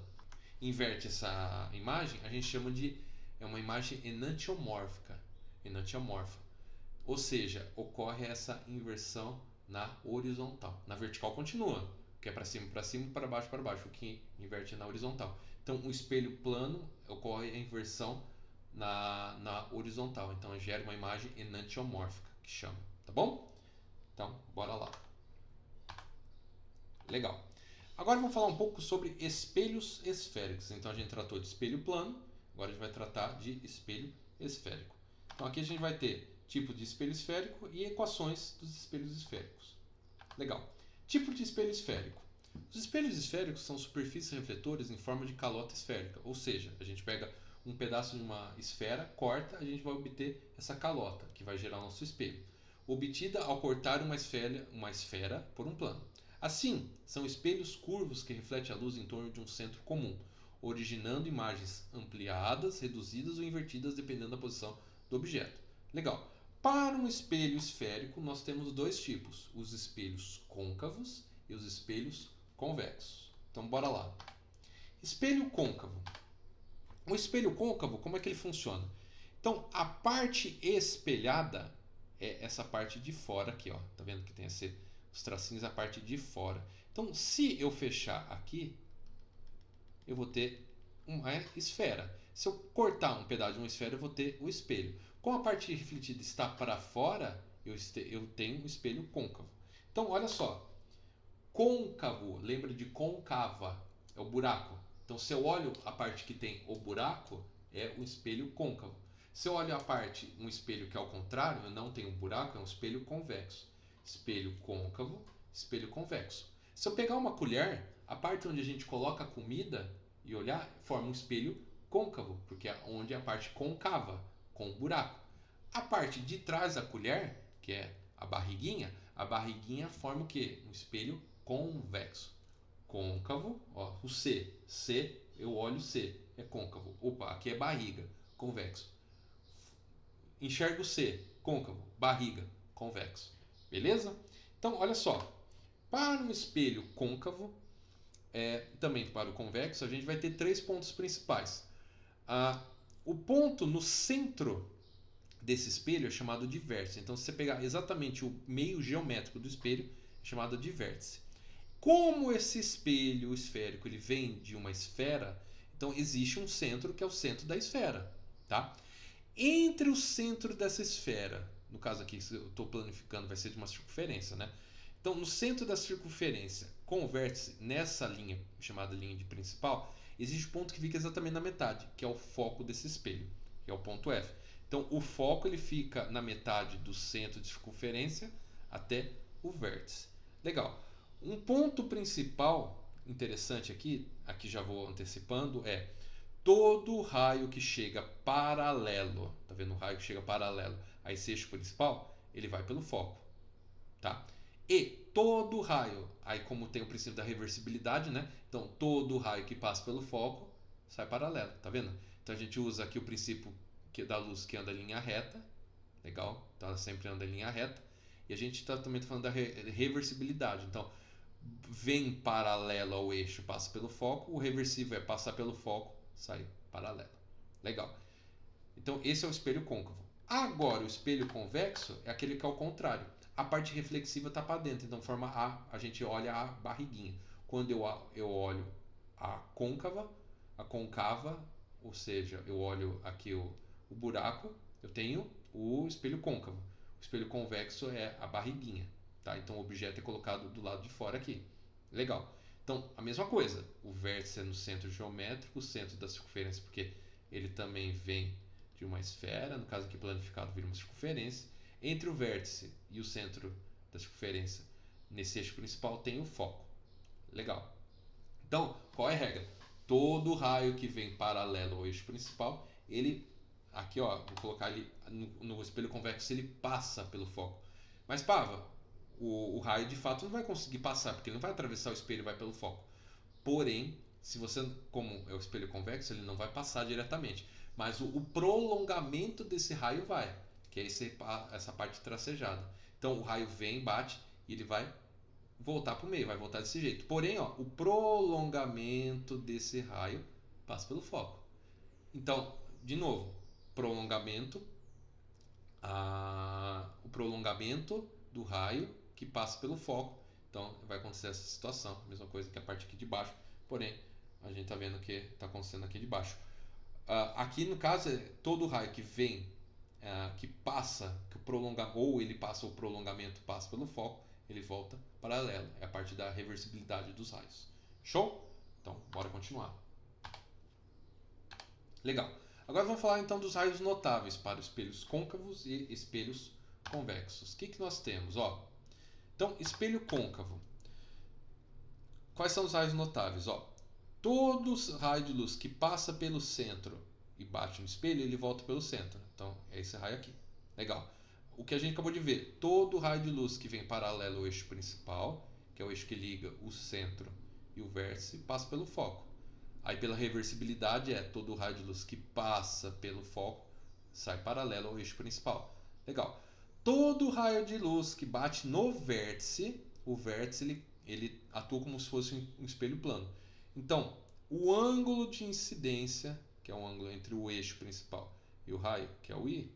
inverte essa imagem, a gente chama de uma imagem enantiomórfica, ou seja, ocorre essa inversão na horizontal. Na vertical continua, que é para cima, para baixo, o que inverte na horizontal. Então, o espelho plano ocorre a inversão na horizontal. Então, gera uma imagem enantiomórfica, que chama, tá bom? Então, bora lá. Legal. Agora vamos falar um pouco sobre espelhos esféricos. Então a gente tratou de espelho plano, agora a gente vai tratar de espelho esférico. Então aqui a gente vai ter tipo de espelho esférico e equações dos espelhos esféricos. Legal. Tipo de espelho esférico. Os espelhos esféricos são superfícies refletores em forma de calota esférica, ou seja, a gente pega um pedaço de uma esfera, corta, a gente vai obter essa calota, que vai gerar o nosso espelho, obtida ao cortar uma esfera por um plano. Assim, são espelhos curvos que refletem a luz em torno de um centro comum, originando imagens ampliadas, reduzidas ou invertidas dependendo da posição do objeto. Legal. Para um espelho esférico, nós temos dois tipos: os espelhos côncavos e os espelhos convexos. Então, bora lá. Espelho côncavo. O espelho côncavo, como é que ele funciona? Então, a parte espelhada é essa parte de fora aqui, ó. Tá vendo que tem os tracinhos a parte de fora. Então, se eu fechar aqui, eu vou ter uma esfera. Se eu cortar um pedaço de uma esfera, eu vou ter o espelho. Como a parte refletida está para fora, eu tenho um espelho côncavo. Então, olha só. Côncavo, lembra de côncava, é o buraco. Então, se eu olho a parte que tem o buraco, é o espelho côncavo. Se eu olho a parte, um espelho que é ao contrário, não tem um buraco, é um espelho convexo. Espelho côncavo, espelho convexo. Se eu pegar uma colher, a parte onde a gente coloca a comida e olhar, forma um espelho côncavo, porque é onde é a parte côncava, com o buraco. A parte de trás da colher, que é a barriguinha forma o quê? Um espelho convexo. Côncavo, ó, o C. C, eu olho C, é côncavo. Opa, aqui é barriga, convexo. Enxergo C, côncavo, barriga, convexo. Beleza? Então, olha só. Para um espelho côncavo, também para o convexo, a gente vai ter três pontos principais. O ponto no centro desse espelho é chamado de vértice. Então, se você pegar exatamente o meio geométrico do espelho, é chamado de vértice. Como esse espelho esférico ele vem de uma esfera, então existe um centro que é o centro da esfera, tá? Entre o centro dessa esfera, no caso aqui, se eu estou planificando, vai ser de uma circunferência, né? Então, no centro da circunferência, com o vértice nessa linha chamada linha de principal, existe um ponto que fica exatamente na metade, que é o foco desse espelho, que é o ponto F. Então, o foco ele fica na metade do centro de circunferência até o vértice. Legal. Um ponto principal interessante aqui já vou antecipando, é todo raio que chega paralelo, tá vendo o raio que chega paralelo a esse eixo principal, ele vai pelo foco, tá? E todo raio, aí como tem o princípio da reversibilidade, né? Então todo raio que passa pelo foco sai paralelo, tá vendo? Então a gente usa aqui o princípio da luz que anda em linha reta, legal? Então ela sempre anda em linha reta. E a gente também falando da reversibilidade. Então vem paralelo ao eixo, passa pelo foco. O reversível é passar pelo foco, sai paralelo. Legal. Então esse é o espelho côncavo. Agora o espelho convexo é aquele que é ao contrário. A parte reflexiva está para dentro, então forma a gente olha a barriguinha. Quando eu olho a côncava, ou seja, eu olho aqui o buraco, eu tenho o espelho côncavo. O espelho convexo é a barriguinha, tá? Então o objeto é colocado do lado de fora aqui. Legal. Então, a mesma coisa, o vértice é no centro geométrico, o centro da circunferência, porque ele também vem de uma esfera, no caso aqui planificado vira uma circunferência. Entre o vértice e o centro da circunferência, nesse eixo principal, tem o foco. Legal. Então, qual é a regra? Todo raio que vem paralelo ao eixo principal, ele, aqui ó, vou colocar ele no espelho convexo, ele passa pelo foco. Mas Pava, o raio de fato não vai conseguir passar, porque ele não vai atravessar o espelho e vai pelo foco. Porém, se você, como é o espelho convexo, ele não vai passar diretamente. Mas o prolongamento desse raio vai, que é essa parte tracejada. Então o raio vem, bate e ele vai voltar para o meio, vai voltar desse jeito. Porém, ó, o prolongamento desse raio passa pelo foco. Então, de novo, prolongamento, o prolongamento do raio que passa pelo foco. Então, vai acontecer essa situação, a mesma coisa que a parte aqui de baixo. Porém, a gente está vendo que está acontecendo aqui de baixo. Aqui no caso é todo raio que vem, que passa, que o ou ele passa o prolongamento passa pelo foco, ele volta paralelo. É a parte da reversibilidade dos raios. Show? Então, bora continuar. Legal. Agora vamos falar então dos raios notáveis para espelhos côncavos e espelhos convexos. O que nós temos? Ó, então, espelho côncavo. Quais são os raios notáveis? Ó, todo raio de luz que passa pelo centro e bate no espelho, ele volta pelo centro. Então, é esse raio aqui. Legal. O que a gente acabou de ver, todo raio de luz que vem paralelo ao eixo principal, que é o eixo que liga o centro e o vértice, passa pelo foco. Aí pela reversibilidade é todo raio de luz que passa pelo foco, sai paralelo ao eixo principal. Legal. Todo raio de luz que bate no vértice, o vértice ele atua como se fosse um espelho plano. Então, o ângulo de incidência, que é o ângulo entre o eixo principal e o raio, que é o I,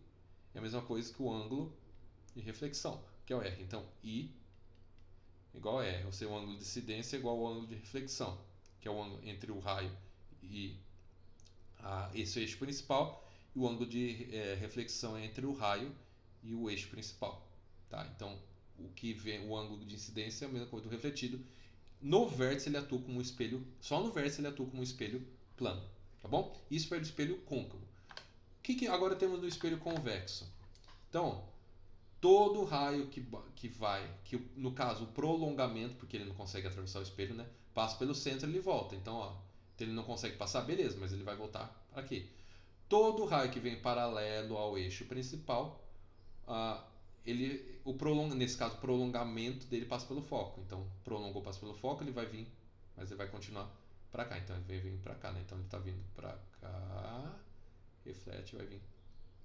é a mesma coisa que o ângulo de reflexão, que é o R. Então, I igual a R, ou seja, o ângulo de incidência é igual ao ângulo de reflexão, que é o ângulo entre o raio e esse eixo principal, e o ângulo de reflexão é entre o raio e o eixo principal. Tá? Então, o ângulo de incidência é a mesma coisa do refletido. No vértice ele atua como um espelho, só no vértice ele atua como um espelho plano, tá bom? Isso para o espelho côncavo. O que agora temos no espelho convexo? Então, todo raio que vai, que no caso o prolongamento, porque ele não consegue atravessar o espelho, né? Passa pelo centro e ele volta. Então, ó, ele não consegue passar, beleza, mas ele vai voltar aqui. Todo raio que vem paralelo ao eixo principal, nesse caso, o prolongamento dele passa pelo foco. Então, prolongou, passa pelo foco, ele vai vir, mas ele vai continuar para cá. Então, ele vai vir para cá, né? Então, ele está vindo para cá, reflete e vai vir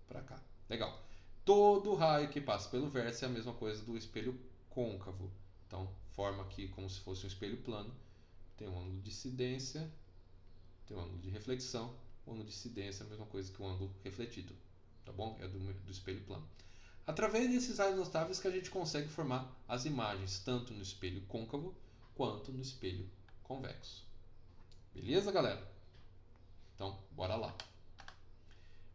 para cá. Legal. Todo raio que passa pelo vértice é a mesma coisa do espelho côncavo. Então, forma aqui como se fosse um espelho plano. Tem um ângulo de incidência, tem um ângulo de reflexão. O ângulo de incidência é a mesma coisa que o ângulo refletido. Tá bom? É do espelho plano. Através desses raios notáveis que a gente consegue formar as imagens tanto no espelho côncavo quanto no espelho convexo. Beleza, galera? Então, bora lá.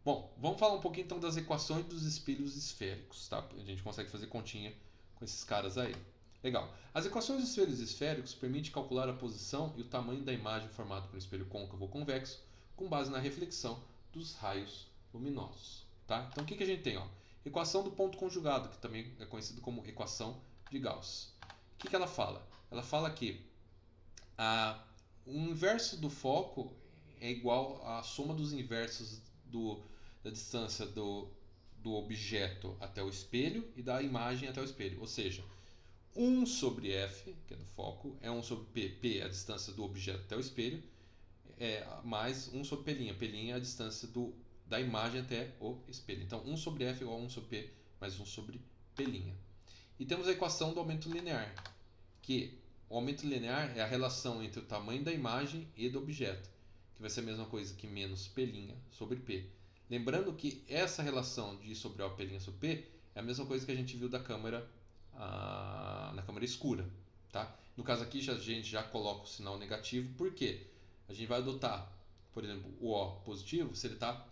Bom, vamos falar um pouquinho então das equações dos espelhos esféricos, tá? A gente consegue fazer continha com esses caras aí. Legal. As equações dos espelhos esféricos permitem calcular a posição e o tamanho da imagem formada por um espelho côncavo ou convexo com base na reflexão dos raios luminosos, tá? Então o que a gente tem, ó? Equação do ponto conjugado, que também é conhecido como equação de Gauss. O que ela fala? Ela fala que o inverso do foco é igual à soma dos inversos da distância do objeto até o espelho e da imagem até o espelho. Ou seja, 1 sobre f, que é do foco, é 1 sobre p, p é a distância do objeto até o espelho, mais 1 sobre p', p' é a distância da imagem até o espelho. Então, 1 sobre f é igual a 1 sobre p mais 1 sobre p'. E temos a equação do aumento linear, que o aumento linear é a relação entre o tamanho da imagem e do objeto, que vai ser a mesma coisa que menos p' sobre p. Lembrando que essa relação de I sobre O, P' sobre P é a mesma coisa que a gente viu da câmera na câmera escura. Tá? No caso aqui a gente já coloca o sinal negativo, porque a gente vai adotar, por exemplo, o O positivo se ele está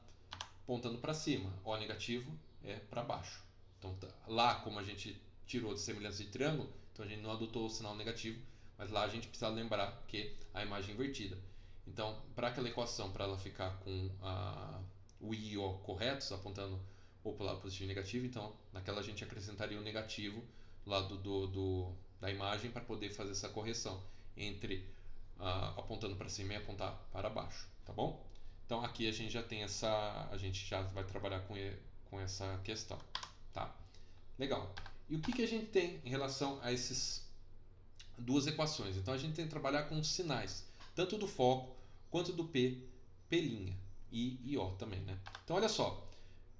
apontando para cima, O negativo é para baixo. Então lá, como a gente tirou de semelhança de triângulo, então a gente não adotou o sinal negativo, Mas lá a gente precisa lembrar que a imagem é invertida. Então, para aquela equação, para ela ficar com o I e O corretos, apontando ou para o lado positivo e negativo, então naquela a gente acrescentaria o negativo do lado da imagem para poder fazer essa correção entre apontando para cima e apontar para baixo, tá bom? Então aqui a gente já tem a gente já vai trabalhar com essa questão, tá? Legal. E o que a gente tem em relação a essas duas equações? Então a gente tem que trabalhar com os sinais, tanto do foco quanto do P, P' e O também, né? Então olha só,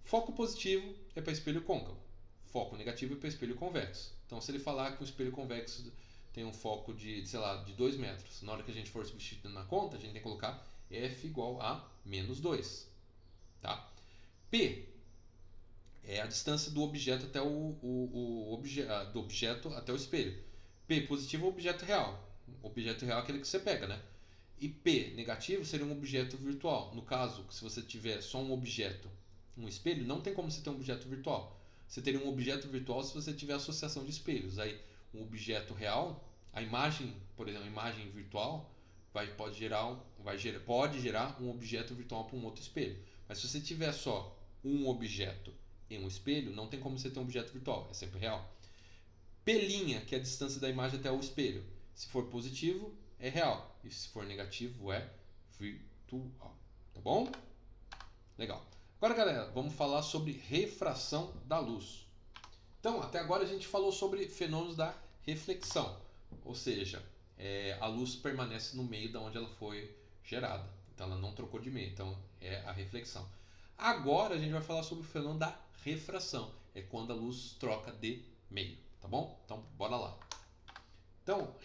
foco positivo é para espelho côncavo, foco negativo é para espelho convexo. Então se ele falar que o espelho convexo tem um foco de, sei lá, de 2 metros, na hora que a gente for substituindo na conta, a gente tem que colocar F igual a menos 2, tá? P é a distância do objeto até do objeto até o espelho. P positivo é o objeto real. O objeto real é aquele que você pega, né? E P negativo seria um objeto virtual. No caso, se você tiver só um objeto, um espelho, não tem como você ter um objeto virtual. Você teria um objeto virtual se você tiver associação de espelhos. Aí, um objeto real, a imagem, por exemplo, a imagem virtual, pode gerar um objeto virtual para um outro espelho. Mas se você tiver só um objeto em um espelho, não tem como você ter um objeto virtual, é sempre real. P', que é a distância da imagem até o espelho. Se for positivo, é real. E se for negativo, é virtual. Tá bom? Legal. Agora, galera, vamos falar sobre refração da luz. Então, até agora a gente falou sobre fenômenos da reflexão. Ou seja, a luz permanece no meio de onde ela foi gerada. Então, ela não trocou de meio. Então, é a reflexão. Agora, a gente vai falar sobre o fenômeno da refração. É quando a luz troca de meio. Tá bom? Então, bora lá. Então,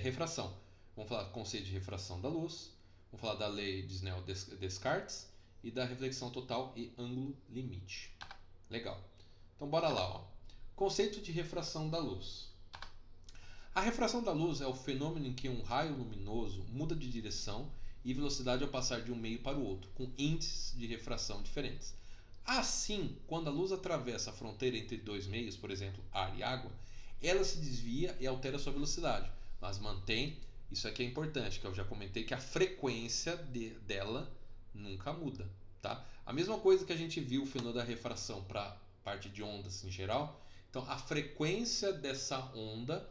refração. Vamos falar do conceito de refração da luz. Vamos falar da lei de Snell-Descartes e da reflexão total e ângulo limite. Legal. Então, bora lá. Ó. Conceito de refração da luz. A refração da luz é o fenômeno em que um raio luminoso muda de direção e velocidade ao passar de um meio para o outro, com índices de refração diferentes. Assim, quando a luz atravessa a fronteira entre dois meios, por exemplo, ar e água, ela se desvia e altera sua velocidade, mas mantém, isso aqui é importante, que eu já comentei, que a frequência dela nunca muda. Tá? A mesma coisa que a gente viu o fenômeno da refração para a parte de ondas em geral, então a frequência dessa onda,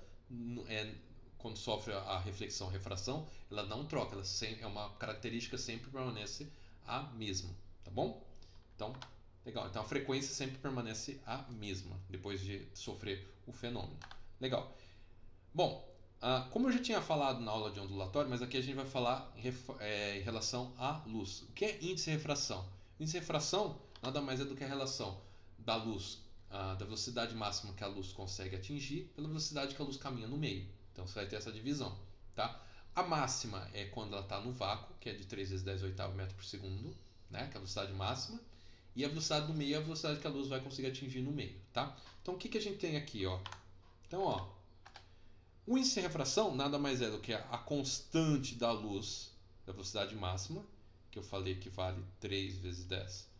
quando sofre a reflexão, refração, ela não troca, ela é uma característica, sempre permanece a mesma. Tá bom? Então, legal. Então a frequência sempre permanece a mesma depois de sofrer o fenômeno. Legal. Bom, como eu já tinha falado na aula de ondulatório, mas aqui a gente vai falar em relação à luz. O que é índice de refração? Índice de refração nada mais é do que a relação da luz, da velocidade máxima que a luz consegue atingir pela velocidade que a luz caminha no meio. Então você vai ter essa divisão. Tá? A máxima é quando ela está no vácuo, que é de 3 vezes 10 oitavo metro por segundo, né? Que é a velocidade máxima. E a velocidade do meio é a velocidade que a luz vai conseguir atingir no meio, tá? Então o que a gente tem aqui, ó? Então, ó, o índice de refração nada mais é do que a constante da luz, da velocidade máxima, que eu falei que vale 3 vezes 10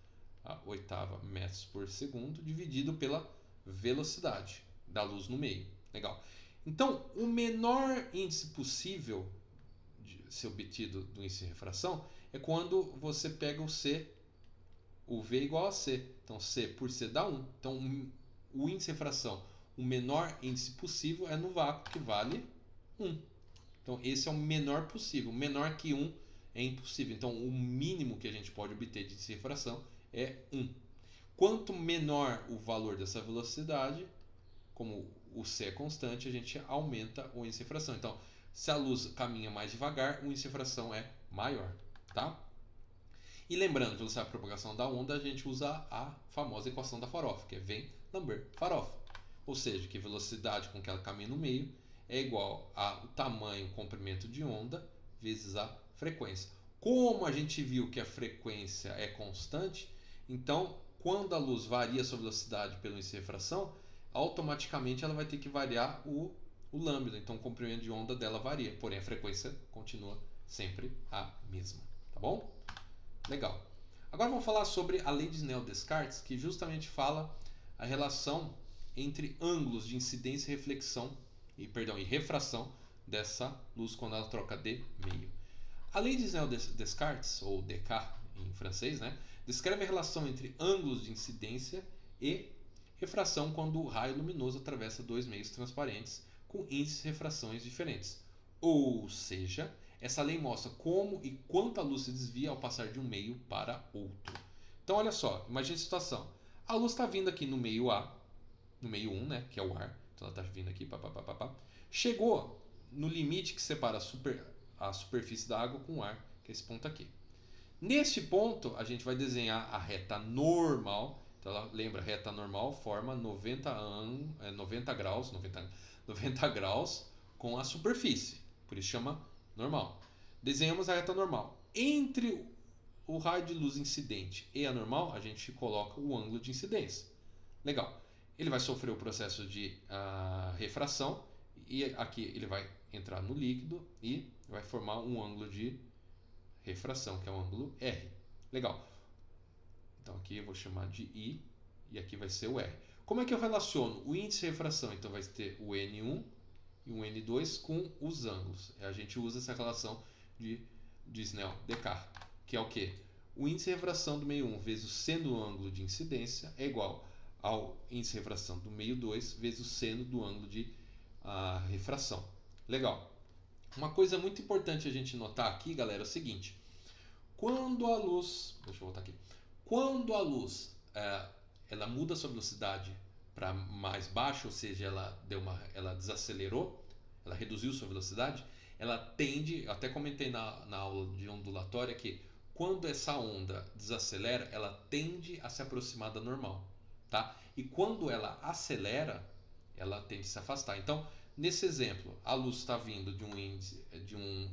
a oitava metros por segundo, dividido pela velocidade da luz no meio. Legal. Então, o menor índice possível de ser obtido do índice de refração é quando você pega o V igual a C. Então, C por C dá 1. Então, o índice de refração, o menor índice possível é no vácuo, que vale 1. Então, esse é o menor possível. Menor que 1 é impossível. Então, o mínimo que a gente pode obter de índice de refração é 1. Quanto menor o valor dessa velocidade, como o C é constante, a gente aumenta o índice de refração. Então, se a luz caminha mais devagar, o índice de refração é maior. Tá? E lembrando, velocidade de propagação da onda, a gente usa a famosa equação da farofa, que é vem, Lambert, farofa. Ou seja, que velocidade com que ela caminha no meio é igual ao tamanho, comprimento de onda, vezes a frequência. Como a gente viu que a frequência é constante, então, quando a luz varia sua velocidade pelo índice de refração, automaticamente ela vai ter que variar o lambda. Então, o comprimento de onda dela varia, porém a frequência continua sempre a mesma. Tá bom? Legal. Agora vamos falar sobre a lei de Snell-Descartes, que justamente fala a relação entre ângulos de incidência e refração dessa luz quando ela troca de meio. A lei de Snell-Descartes, ou Descartes em francês, né, descreve a relação entre ângulos de incidência e refração quando o raio luminoso atravessa dois meios transparentes com índices de refrações diferentes. Ou seja, essa lei mostra como e quanto a luz se desvia ao passar de um meio para outro. Então olha só, imagine a situação. A luz está vindo aqui no meio A, no meio 1, né, que é o ar. Então ela está vindo aqui, chegou no limite que separa a superfície da água com o ar, que é esse ponto aqui. Neste ponto, a gente vai desenhar a reta normal. Então, lembra, a reta normal forma 90 graus com a superfície. Por isso chama normal. Desenhamos a reta normal. Entre o raio de luz incidente e a normal, a gente coloca o ângulo de incidência. Legal. Ele vai sofrer o processo de refração e aqui ele vai entrar no líquido e vai formar um ângulo de refração, que é o ângulo R. Legal. Então aqui eu vou chamar de I e aqui vai ser o R. Como é que eu relaciono o índice de refração? Então vai ter o N1 e o N2 com os ângulos. A gente usa essa relação de Snell-Descartes, que é o quê? O índice de refração do meio 1 vezes o seno do ângulo de incidência é igual ao índice de refração do meio 2 vezes o seno do ângulo de refração. Legal. Uma coisa muito importante a gente notar aqui, galera, é o seguinte. Quando a luz... Deixa eu voltar aqui. Quando a luz ela muda sua velocidade para mais baixa, ou seja, ela desacelerou, ela reduziu sua velocidade, ela tende... Até comentei na aula de ondulatória que quando essa onda desacelera, ela tende a se aproximar da normal. Tá? E quando ela acelera, ela tende a se afastar. Então, nesse exemplo, a luz está vindo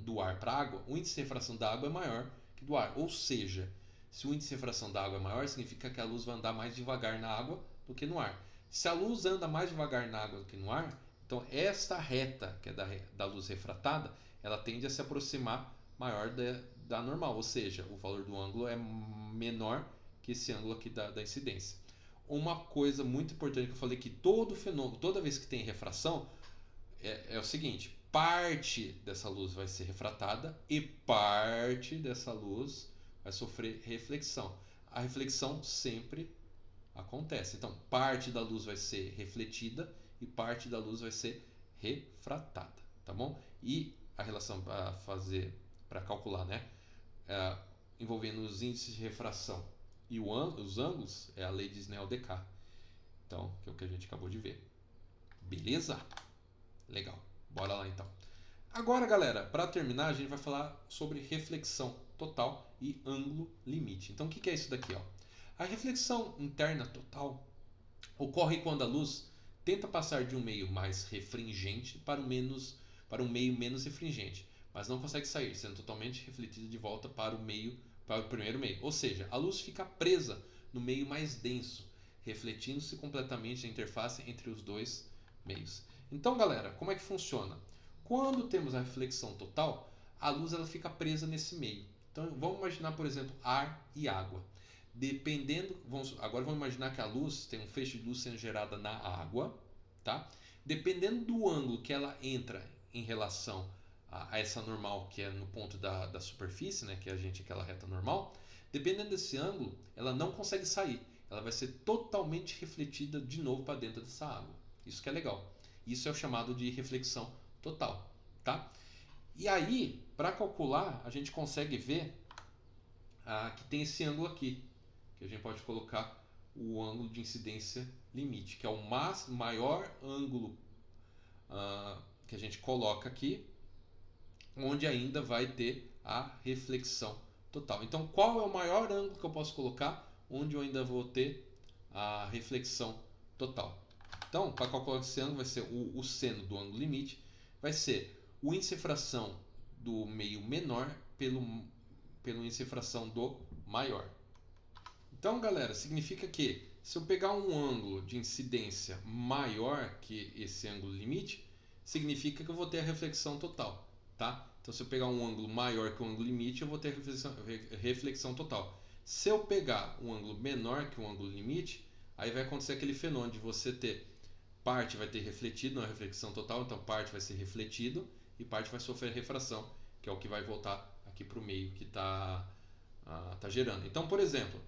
do ar para a água, o índice de refração da água é maior que do ar. Ou seja, se o índice de refração da água é maior, significa que a luz vai andar mais devagar na água do que no ar. Se a luz anda mais devagar na água do que no ar, então esta reta, que é da luz refratada, ela tende a se aproximar maior da normal. Ou seja, o valor do ângulo é menor que esse ângulo aqui da incidência. Uma coisa muito importante que eu falei, que todo fenômeno, toda vez que tem refração, é o seguinte: parte dessa luz vai ser refratada e parte dessa luz vai sofrer reflexão. A reflexão sempre acontece. Então, parte da luz vai ser refletida e parte da luz vai ser refratada, tá bom? E a relação para calcular, né? Envolvendo os índices de refração e os ângulos, é a lei de Snell-Descartes. Então, que é o que a gente acabou de ver. Beleza? Legal. Bora lá então. Agora, galera, para terminar, a gente vai falar sobre reflexão total e ângulo limite. Então, o que é isso daqui? Ó? A reflexão interna total ocorre quando a luz tenta passar de um meio mais refringente para um meio menos refringente, mas não consegue sair, sendo totalmente refletida de volta para o primeiro meio. Ou seja, a luz fica presa no meio mais denso, refletindo-se completamente na interface entre os dois meios. Então, galera, como é que funciona? Quando temos a reflexão total, a luz ela fica presa nesse meio. Então, vamos imaginar, por exemplo, ar e água. Agora vamos imaginar que a luz tem um feixe de luz sendo gerada na água, tá? Dependendo do ângulo que ela entra em relação a essa normal, que é no ponto da superfície, né, que é aquela reta normal, dependendo desse ângulo, ela não consegue sair. Ela vai ser totalmente refletida de novo para dentro dessa água. Isso que é legal. Isso é o chamado de reflexão total, tá? E aí, para calcular, a gente consegue ver que tem esse ângulo aqui, que a gente pode colocar o ângulo de incidência limite, que é o maior ângulo que a gente coloca aqui, onde ainda vai ter a reflexão total. Então, qual é o maior ângulo que eu posso colocar onde eu ainda vou ter a reflexão total? Então, para calcular esse ângulo, vai ser o seno do ângulo limite, vai ser o índice de refração do meio menor pelo índice de refração do maior. Então, galera, significa que se eu pegar um ângulo de incidência maior que esse ângulo limite, significa que eu vou ter a reflexão total, tá? Então, se eu pegar um ângulo maior que o ângulo limite, eu vou ter a reflexão total. Se eu pegar um ângulo menor que o ângulo limite, aí vai acontecer aquele fenômeno de você ter parte vai ter refletido na reflexão total, então parte vai ser refletido e parte vai sofrer refração, que é o que vai voltar aqui para o meio que está gerando. Então, por exemplo,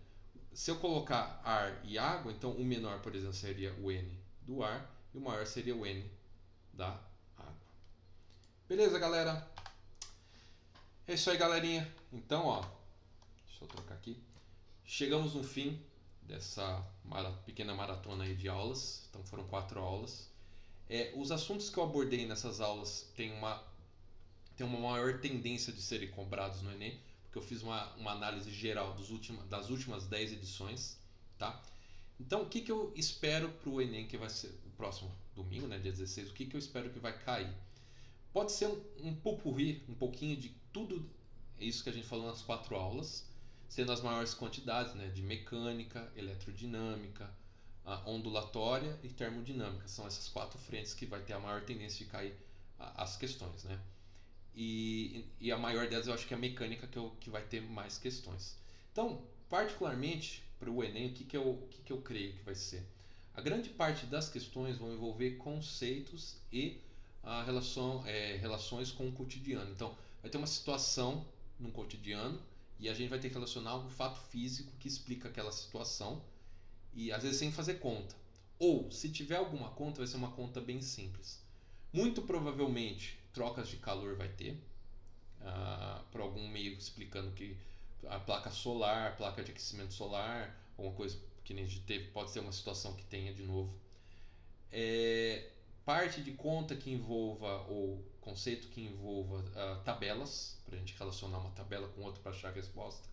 se eu colocar ar e água, então o menor, por exemplo, seria o N do ar e o maior seria o N da água. Beleza, galera? É isso aí, galerinha. Então, ó, deixa eu trocar aqui. Chegamos no fim dessa pequena maratona aí de aulas. Então foram 4 aulas. Os assuntos que eu abordei nessas aulas têm uma maior tendência de serem cobrados no Enem, porque eu fiz uma análise geral das últimas 10 edições, tá? Então, o que eu espero para o Enem, que vai ser o próximo domingo, né, dia 16, o que eu espero que vai cair? Pode ser um popurrí, um pouquinho de tudo isso que a gente falou nas 4 aulas, sendo as maiores quantidades, né, de mecânica, eletrodinâmica, ondulatória e termodinâmica. São essas 4 frentes que vai ter a maior tendência de cair as questões, né? E a maior delas eu acho que é a mecânica, que vai ter mais questões. Então, particularmente para o Enem, o que eu creio que vai ser? A grande parte das questões vão envolver conceitos e relações com o cotidiano. Então, vai ter uma situação no cotidiano e a gente vai ter que relacionar um fato físico que explica aquela situação e às vezes sem fazer conta. Ou, se tiver alguma conta, vai ser uma conta bem simples. Muito provavelmente, trocas de calor vai ter, por algum meio explicando que a placa solar, placa de aquecimento solar, alguma coisa que nem a gente teve, pode ser uma situação que tenha de novo. Parte de conta que envolva, ou conceito que envolva tabelas, para a gente relacionar uma tabela com outra para achar a resposta.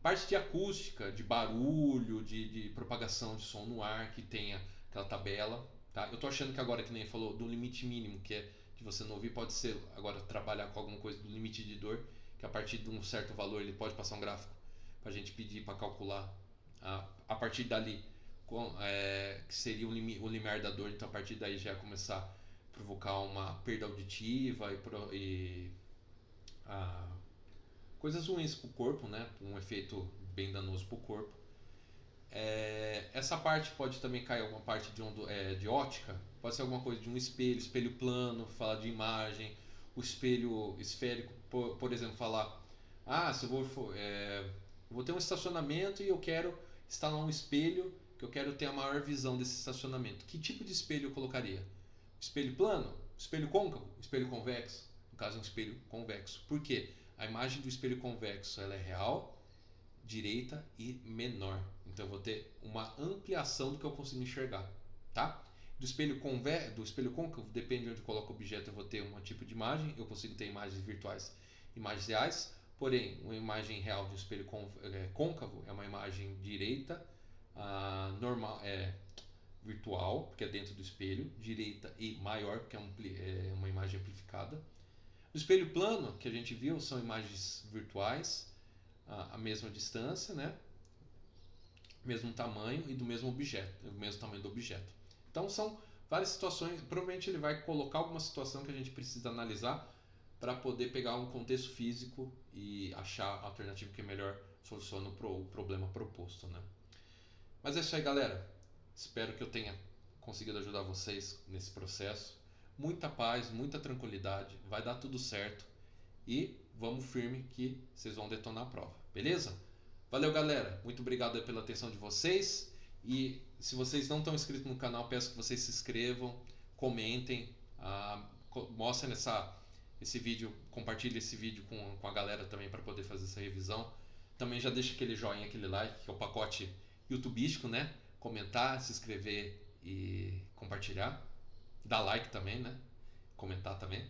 Parte de acústica, de barulho, de propagação de som no ar, que tenha aquela tabela. Tá? Eu estou achando que agora, que nem falou, do limite mínimo, que é de você não ouvir, pode ser agora trabalhar com alguma coisa do limite de dor, que a partir de um certo valor ele pode passar um gráfico para a gente pedir para calcular a partir dali, que seria o limiar da dor. Então a partir daí já começar a provocar uma perda auditiva e coisas ruins para o corpo, né? Um efeito bem danoso para o corpo. Essa parte pode também cair alguma parte de ótica, pode ser alguma coisa de um espelho plano, falar de imagem, o espelho esférico, por exemplo, falar, se eu vou ter um estacionamento e eu quero instalar um espelho, que eu quero ter a maior visão desse estacionamento. Que tipo de espelho eu colocaria? Espelho plano? Espelho côncavo? Espelho convexo? No caso, um espelho convexo. Por quê? A imagem do espelho convexo ela é real, direita e menor. Então eu vou ter uma ampliação do que eu consigo enxergar, tá? Do espelho côncavo, depende de onde eu coloco o objeto, eu vou ter um tipo de imagem. Eu consigo ter imagens virtuais, imagens reais. Porém, uma imagem real de um espelho côncavo é uma imagem direita, normal, virtual, porque é dentro do espelho, direita e maior, porque é uma imagem amplificada. No espelho plano, que a gente viu, são imagens virtuais, a mesma distância, né? Mesmo tamanho e do mesmo objeto, o mesmo tamanho do objeto. Então são várias situações, provavelmente ele vai colocar alguma situação que a gente precisa analisar para poder pegar um contexto físico e achar a alternativa que melhor soluciona o problema proposto, né? Mas é isso aí, galera. Espero que eu tenha conseguido ajudar vocês nesse processo. Muita paz, muita tranquilidade, vai dar tudo certo e vamos firme que vocês vão detonar a prova, beleza? Valeu, galera, muito obrigado pela atenção de vocês e se vocês não estão inscritos no canal, peço que vocês se inscrevam, comentem, mostrem esse vídeo, compartilhem esse vídeo com a galera também para poder fazer essa revisão. Também já deixa aquele joinha, aquele like, que é o pacote youtubístico, né? Comentar, se inscrever e compartilhar. Dar like também, né? Comentar também.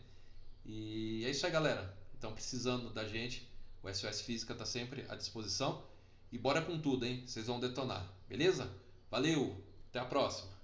E é isso aí, galera. Então, precisando da gente, o SOS Física está sempre à disposição. E bora com tudo, hein? Vocês vão detonar, beleza? Valeu, até a próxima!